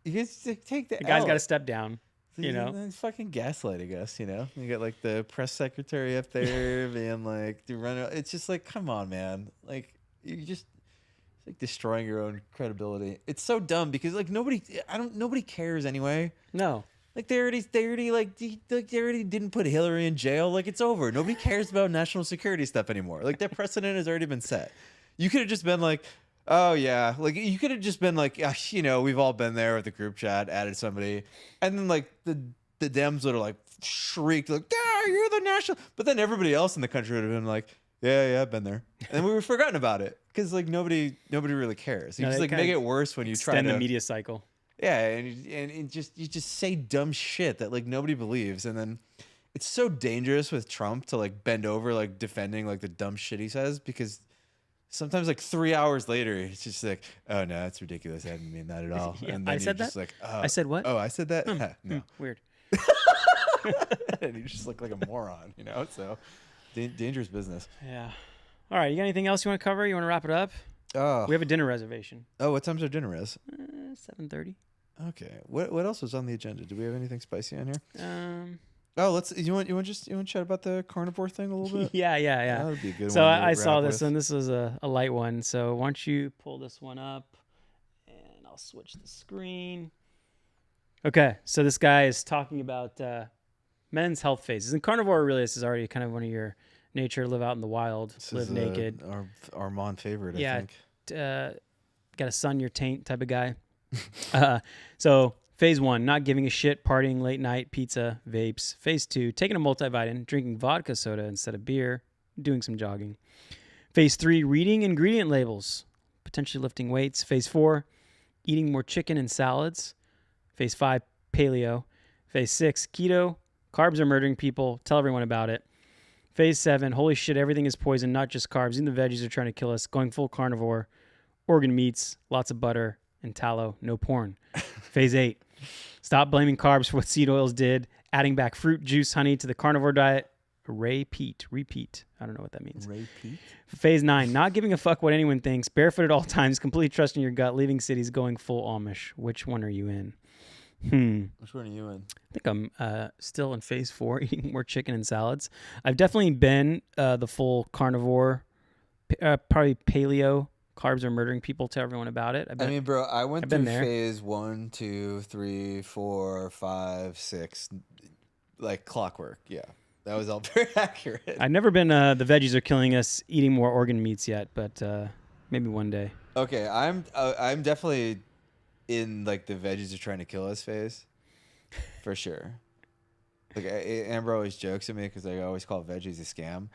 You just take the The guy's L. got to step down. It's fucking gaslighting us, You got like the press secretary up there being like, it's just like, come on, man. Like, you just it's like destroying your own credibility. It's so dumb because like nobody cares anyway. No. Like they already didn't put Hillary in jail. Like it's over. Nobody cares about national security stuff anymore. Like that precedent has already been set. You could have just been like, oh yeah, like you could have just been like, you know, we've all been there with the group chat, added somebody, and then like the Dems would have like shrieked like, yeah, you're the national. But then everybody else in the country would have been like, yeah, I've been there, and we were forgotten about it because like nobody really cares. You just like make it worse when you try to extend the media cycle. Yeah, and you just say dumb shit that like nobody believes, and then it's so dangerous with Trump to like bend over like defending like the dumb shit he says because sometimes like 3 hours later it's just like, oh no, that's ridiculous. I didn't mean that at all. Yeah, and then I said just that. Like, oh, I said what? Oh, I said that. No, Weird. and you just look like a moron, you know. So dangerous business. Yeah. All right. You got anything else you want to cover? You want to wrap it up? Oh, We have a dinner reservation. oh, what time's our dinner is? 7:30. Okay. What else was on the agenda? Do we have anything spicy on here? Oh, you want to chat about the carnivore thing a little bit? Yeah. That would be a good So one. I to saw wrap this with. one. This was a light one. So why don't you pull this one up and I'll switch the screen. Okay. So this guy is talking about men's health phases. And carnivore really this is already kind of one of your nature, live out in the wild, This live is naked. Our Armand favorite, Yeah. I think. Got a sun your taint type of guy. So phase 1, not giving a shit, partying late night, pizza, vapes. Phase 2, taking a multivitamin, drinking vodka soda instead of beer, doing some jogging. Phase 3, reading ingredient labels, potentially lifting weights. Phase 4, eating more chicken and salads. Phase 5, paleo. Phase 6, keto, carbs are murdering people, tell everyone about it. Phase 7, holy shit, everything is poison, not just carbs. Even the veggies are trying to kill us, going full carnivore. Organ meats, lots of butter and tallow, no porn. Phase 8, stop blaming carbs for what seed oils did, adding back fruit, juice, honey to the carnivore diet. Repeat. I don't know what that means. Repeat? Phase 9, not giving a fuck what anyone thinks, barefoot at all times, completely trusting your gut, leaving cities, going full Amish. Which one are you in? Which one are you in? I think I'm still in phase 4, eating more chicken and salads. I've definitely been the full carnivore, probably paleo. Carbs are murdering people. Tell everyone about it. I mean, bro, I went through there. phase 1, 2, 3, 4, 5, 6, like clockwork. Yeah, that was all very accurate. I've never been the veggies are killing us, eating more organ meats yet, but maybe one day. Okay, I'm definitely in like the veggies are trying to kill us phase, for sure. Like Amber always jokes at me because I always call veggies a scam.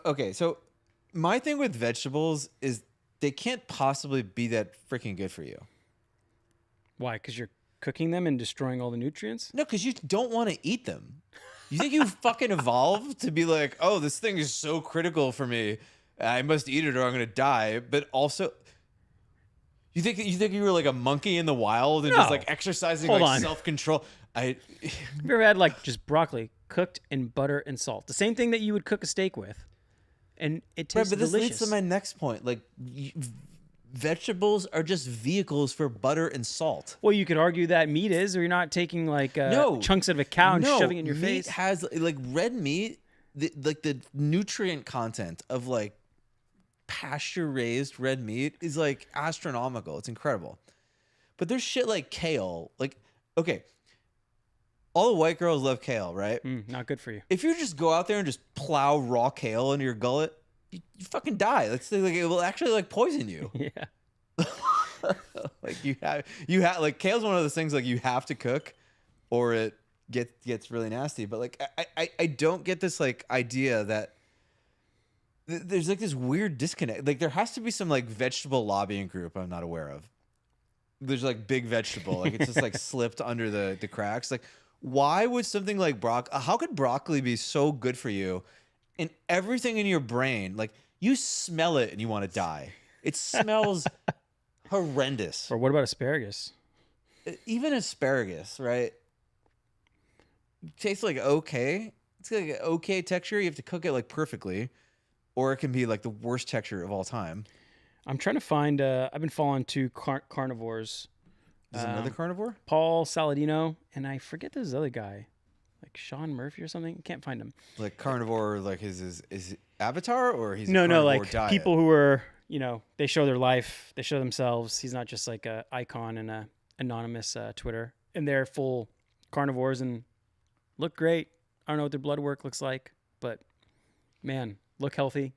Okay, so my thing with vegetables is they can't possibly be that freaking good for you. Why? Because you're cooking them and destroying all the nutrients? No, because you don't want to eat them. You think you fucking evolved to be like, oh, this thing is so critical for me, I must eat it or I'm gonna die. But also, you think you were like a monkey in the wild and just like exercising self-control. Have you ever had like just broccoli cooked in butter and salt? The same thing that you would cook a steak with. And it tastes delicious. But this leads to my next point. Like, vegetables are just vehicles for butter and salt. Well, you could argue that meat is, or you're not taking like chunks of a cow and shoving it in your face. Meat has like red meat, the nutrient content of like pasture raised red meat is like astronomical. It's incredible. But there's shit like kale. Like, okay, all the white girls love kale, right? Not good for you. If you just go out there and just plow raw kale into your gullet, you fucking die. Like it will actually like poison you. Yeah. Like you have like kale's one of those things like you have to cook or it gets really nasty. But like I don't get this like idea that there's like this weird disconnect. Like there has to be some like vegetable lobbying group I'm not aware of. There's like big vegetable, like it's just like slipped under the cracks. Like why would something like how could broccoli be so good for you and everything in your brain, like you smell it and you want to die. It smells horrendous. Or what about asparagus? Even asparagus, right? It tastes like okay. It's like an okay texture. You have to cook it like perfectly. Or it can be like the worst texture of all time. I'm trying to find, I've been following two carnivores. Is another carnivore? Paul Saladino, and I forget this other guy. like Sean Murphy or something. Can't find him. Like Carnivore, like his avatar, or he's a No, carnivore like diet? people who are, they show their life, they show themselves. He's not just like a icon in a anonymous Twitter, and they're full carnivores and look great. I don't know what their blood work looks like, but man, look healthy.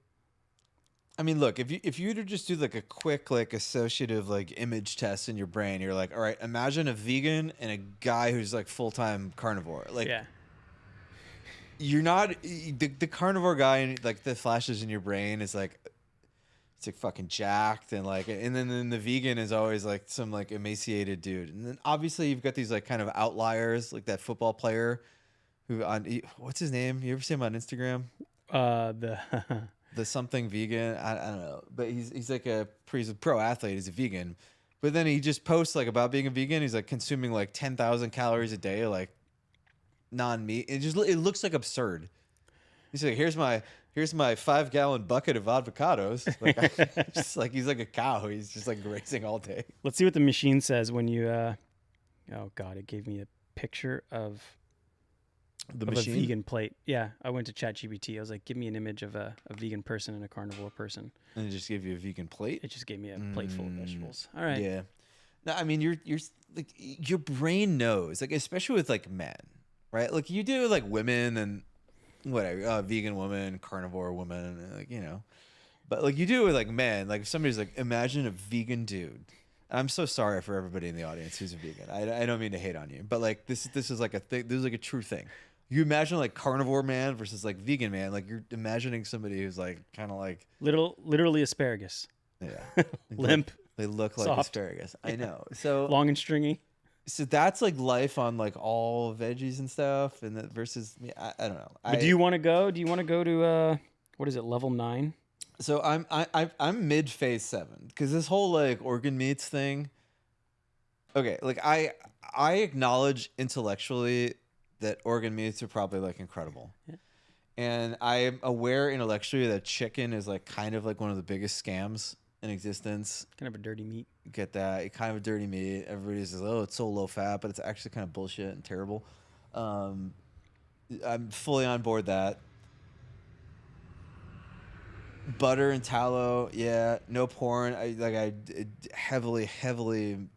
I mean, look, if you were to just do like a quick like associative like image test in your brain, you're like, all right, imagine a vegan and a guy who's like full-time carnivore. Like, Yeah. you're not the carnivore guy, and like the flashes in your brain is like, it's like fucking jacked, and like, and then the vegan is always like some like emaciated dude, and then obviously you've got these like kind of outliers, like that football player who what's his name? You ever see him on Instagram? The The something vegan. I don't know, but he's like he's a pro athlete. He's a vegan, but then he just posts like about being a vegan. He's like consuming like 10,000 calories a day, like non-meat. It looks like absurd. He's like, here's my 5-gallon bucket of avocados. Like, just like he's like a cow. He's just like grazing all day. Let's see what the machine says when you. Oh God, it gave me a picture of The a machine. vegan plate. Yeah, I went to ChatGPT. I was like, give me an image of a vegan person and a carnivore person. And it just gave you a vegan plate. It just gave me a plate full of vegetables. All right. Yeah. No, I mean you're like your brain knows, like especially with like men, right? Like you do like women and whatever, vegan woman, carnivore woman, like but like you do it with like men. Like if somebody's like, imagine a vegan dude. I'm so sorry for everybody in the audience who's a vegan. I don't mean to hate on you, but like this is like a thing. This is like a true thing. You imagine like carnivore man versus like vegan man. Like you're imagining somebody who's like kind of like literally asparagus. yeah, Limp. They look like Soft. asparagus. I know. So Long and stringy. So that's like life on like all veggies and stuff, and that versus me. I don't know. But do you want to go? Do you want to go to what is it, level 9? So I'm mid phase 7 because this whole like organ meats thing. Okay, like I acknowledge intellectually that organ meats are probably like incredible, and I'm aware intellectually that chicken is like kind of like one of the biggest scams in existence. Kind of a dirty meat. Get that? It kind of a dirty meat. Everybody says, "Oh, it's so low fat," but it's actually kind of bullshit and terrible. I'm fully on board that. Butter and tallow, yeah. No porn. I heavily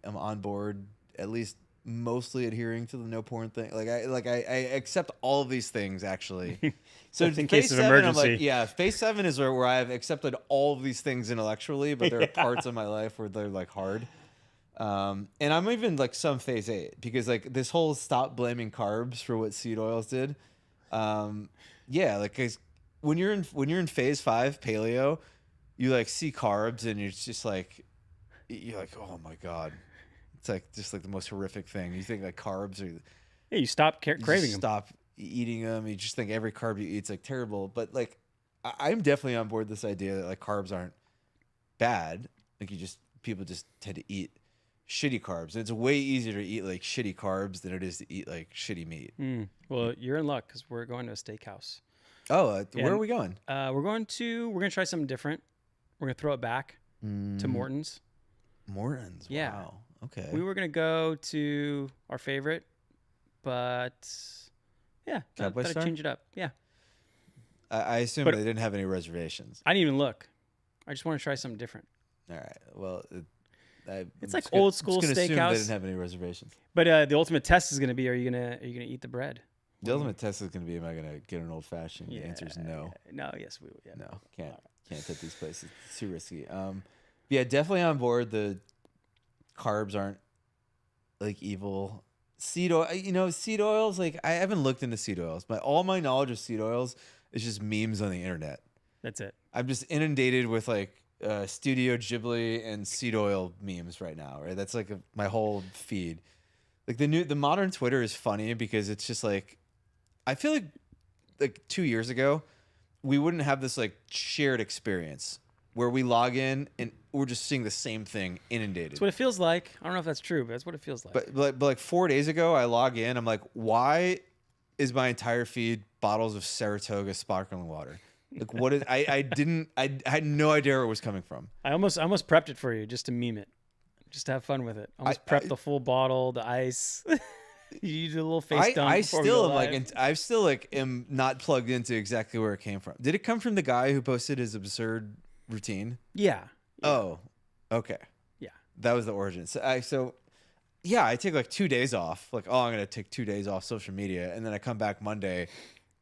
am on board. At least mostly adhering to the no porn thing. I accept all of these things actually. So in phase case of 7, emergency. I'm like, yeah. Phase 7 is where I've accepted all of these things intellectually, but there are parts of my life where they're like hard. And I'm even like some phase 8 because like this whole stop blaming carbs for what seed oils did. Yeah, like 'cause when you're in phase 5 paleo, you like see carbs and you're like, oh my God. It's like just like the most horrific thing. You think like carbs are Yeah, you stop craving them. stop eating them. You just think every carb you eat's like terrible. But like I'm definitely on board this idea that like carbs aren't bad. Like people just tend to eat shitty carbs. And it's way easier to eat like shitty carbs than it is to eat like shitty meat. Well, you're in luck because we're going to a steakhouse. Oh, where are we going? We're going to try something different. We're gonna throw it back to Morton's. Morton's. Yeah. Wow. Okay. We were gonna go to our favorite, but yeah, Cowboy gotta Star? change it up. Yeah, I assume But- they didn't have any reservations. I didn't even look. I just want to try something different. All right. Well, It's like old school assume they steakhouse. didn't have any reservations. But the ultimate test is gonna be: Are you gonna eat the bread? The ultimate test is going to be: am I going to get an old fashioned? The Yeah, answer is no. No. Yes, we will. Yeah. No, can't hit these places. It's too risky. Yeah, definitely on board. The carbs aren't like evil. Seed oil, seed oils. Like I haven't looked into seed oils. All my knowledge of seed oils is just memes on the internet. That's it. I'm just inundated with like Studio Ghibli and seed oil memes right now. Right, that's like my whole feed. Like the modern Twitter is funny because it's just like, I feel like 2 years ago, we wouldn't have this like shared experience where we log in and we're just seeing the same thing inundated. That's what it feels like. I don't know if that's true, but that's what it feels like. But like 4 days ago, I log in. I'm like, why is my entire feed bottles of Saratoga sparkling water? Like what is? I had no idea where it was coming from. I almost prepped it for you just to meme it, just to have fun with it. Almost prepped the full bottle, the ice. You do a little face dump. I before we still go am live. like, I still like am not plugged into exactly where it came from. Did it come from the guy who posted his absurd routine? Yeah. Oh, okay. Yeah. That was the origin. So yeah, I take like 2 days off. Like, oh, I'm gonna take 2 days off social media, and then I come back Monday,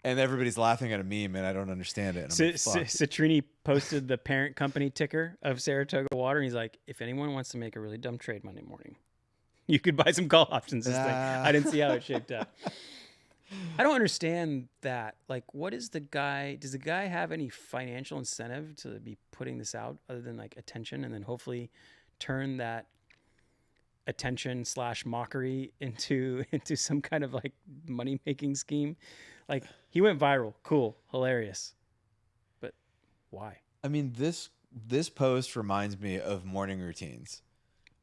and everybody's laughing at a meme, and I don't understand it. And I'm like, fuck. Citrini posted the parent company ticker of Saratoga Water, and he's like, if anyone wants to make a really dumb trade Monday morning, you could buy some call options this thing. I didn't see how it shaped up. I don't understand that. Like, what is the guy? Does the guy have any financial incentive to be putting this out other than like attention, and then hopefully turn that attention / mockery into some kind of like money making scheme? Like, he went viral, cool, hilarious, but why? I mean, this post reminds me of morning routines,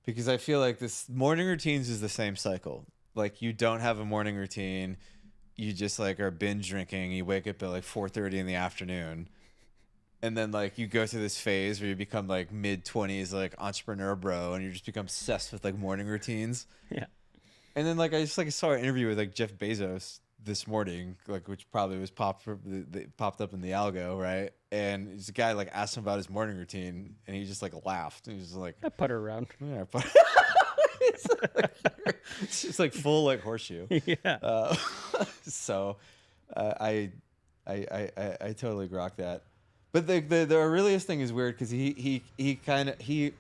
because I feel like this morning routines is the same cycle. Like, you don't have a morning routine. You just like are binge drinking. You wake up at like 4:30 in the afternoon, and then like you go through this phase where you become like mid-20s like entrepreneur bro, and you just become obsessed with like morning routines. Yeah. And then like I saw an interview with like Jeff Bezos this morning, like, which probably was popped up in the algo, right? And this guy like asked him about his morning routine, and he just like laughed. He was just like, I putter around. yeah, it's just like full like horseshoe. Yeah. So I totally grok that. But the Aurelius thing is weird because he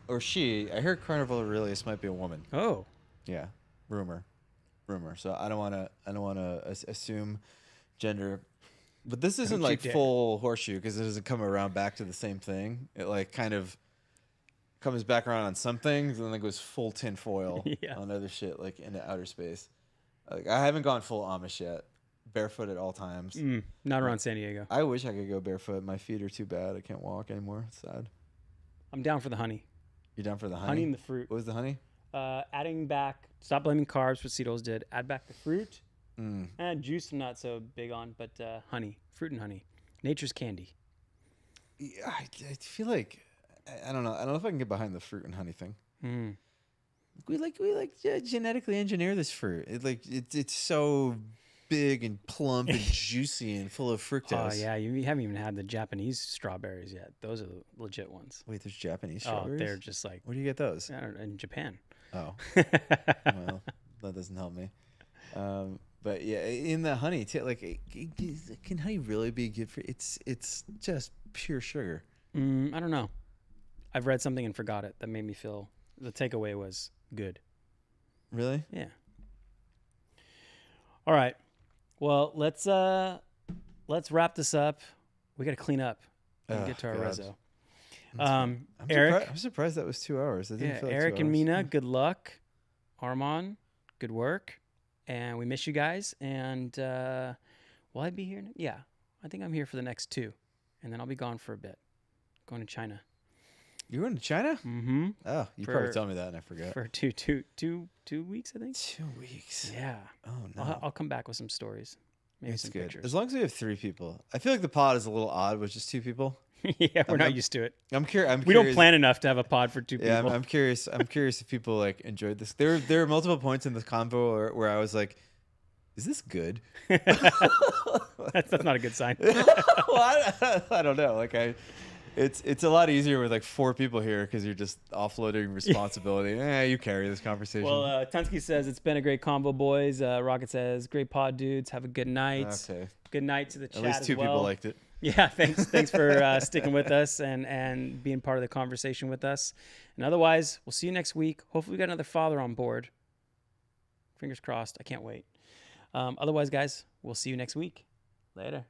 or she, I heard Carnivore Aurelius might be a woman. Oh. Yeah, rumor. So I don't want to assume gender, but this isn't like full horseshoe because it doesn't come around back to the same thing. It like kind of comes back around on some things and then it goes full tinfoil on other shit, like into outer space. Like, I haven't gone full Amish yet, barefoot at all times. Not around San Diego. I wish I could go barefoot. My feet are too bad. I can't walk anymore. It's sad. I'm down for the honey. You down for the honey? Honey and the fruit. What was the honey? Adding back, stop blaming carbs, what Cedos did. Add back the fruit. And juice I'm not so big on, but honey. Fruit and honey. Nature's candy. Yeah, I feel like, I don't know. I don't know if I can get behind the fruit and honey thing. We genetically engineer this fruit. It's so big and plump and juicy and full of fructose. Oh yeah, you haven't even had the Japanese strawberries yet. Those are the legit ones. Wait, there's Japanese strawberries? Oh, they're just like, where do you get those? I don't know, in Japan. Oh, well, that doesn't help me. But yeah, in the honey, like, can honey really be good for? It's just pure sugar. I don't know. I've read something and forgot it that made me feel the takeaway was good. Really? Yeah. All right. Well, let's wrap this up. We got to clean up and get to our rezo. Eric, I'm surprised that was 2 hours. That didn't feel like Eric 2 and hours. Mina, good luck. Armand, good work. And we miss you guys. And will I be here? Yeah, I think I'm here for the next 2. And then I'll be gone for a bit. Going to China. You're going to China? Mm-hmm. Oh, you probably told me that and I forgot. For two weeks, I think. 2 weeks. Yeah. Oh, no. I'll come back with some stories. Maybe That's some good. pictures. As long as we have 3 people. I feel like the pod is a little odd with just 2 people. Yeah, we're not used to it. I'm curious. We don't plan enough to have a pod for 2 people. Yeah, I'm curious. I'm curious if people like enjoyed this. There are multiple points in this convo where I was like, "Is this good?" That's not a good sign. Well, I don't know. Like it's a lot easier with like 4 people here because you're just offloading responsibility. You carry this conversation. Well, Tunsky says it's been a great combo, boys. Rocket says great pod, dudes. Have a good night. Okay. Good night to the chat. At least 2 people liked it. Yeah, thanks for sticking with us and being part of the conversation with us. And otherwise, we'll see you next week. Hopefully, we got another father on board. Fingers crossed. I can't wait. Otherwise, guys, we'll see you next week. Later.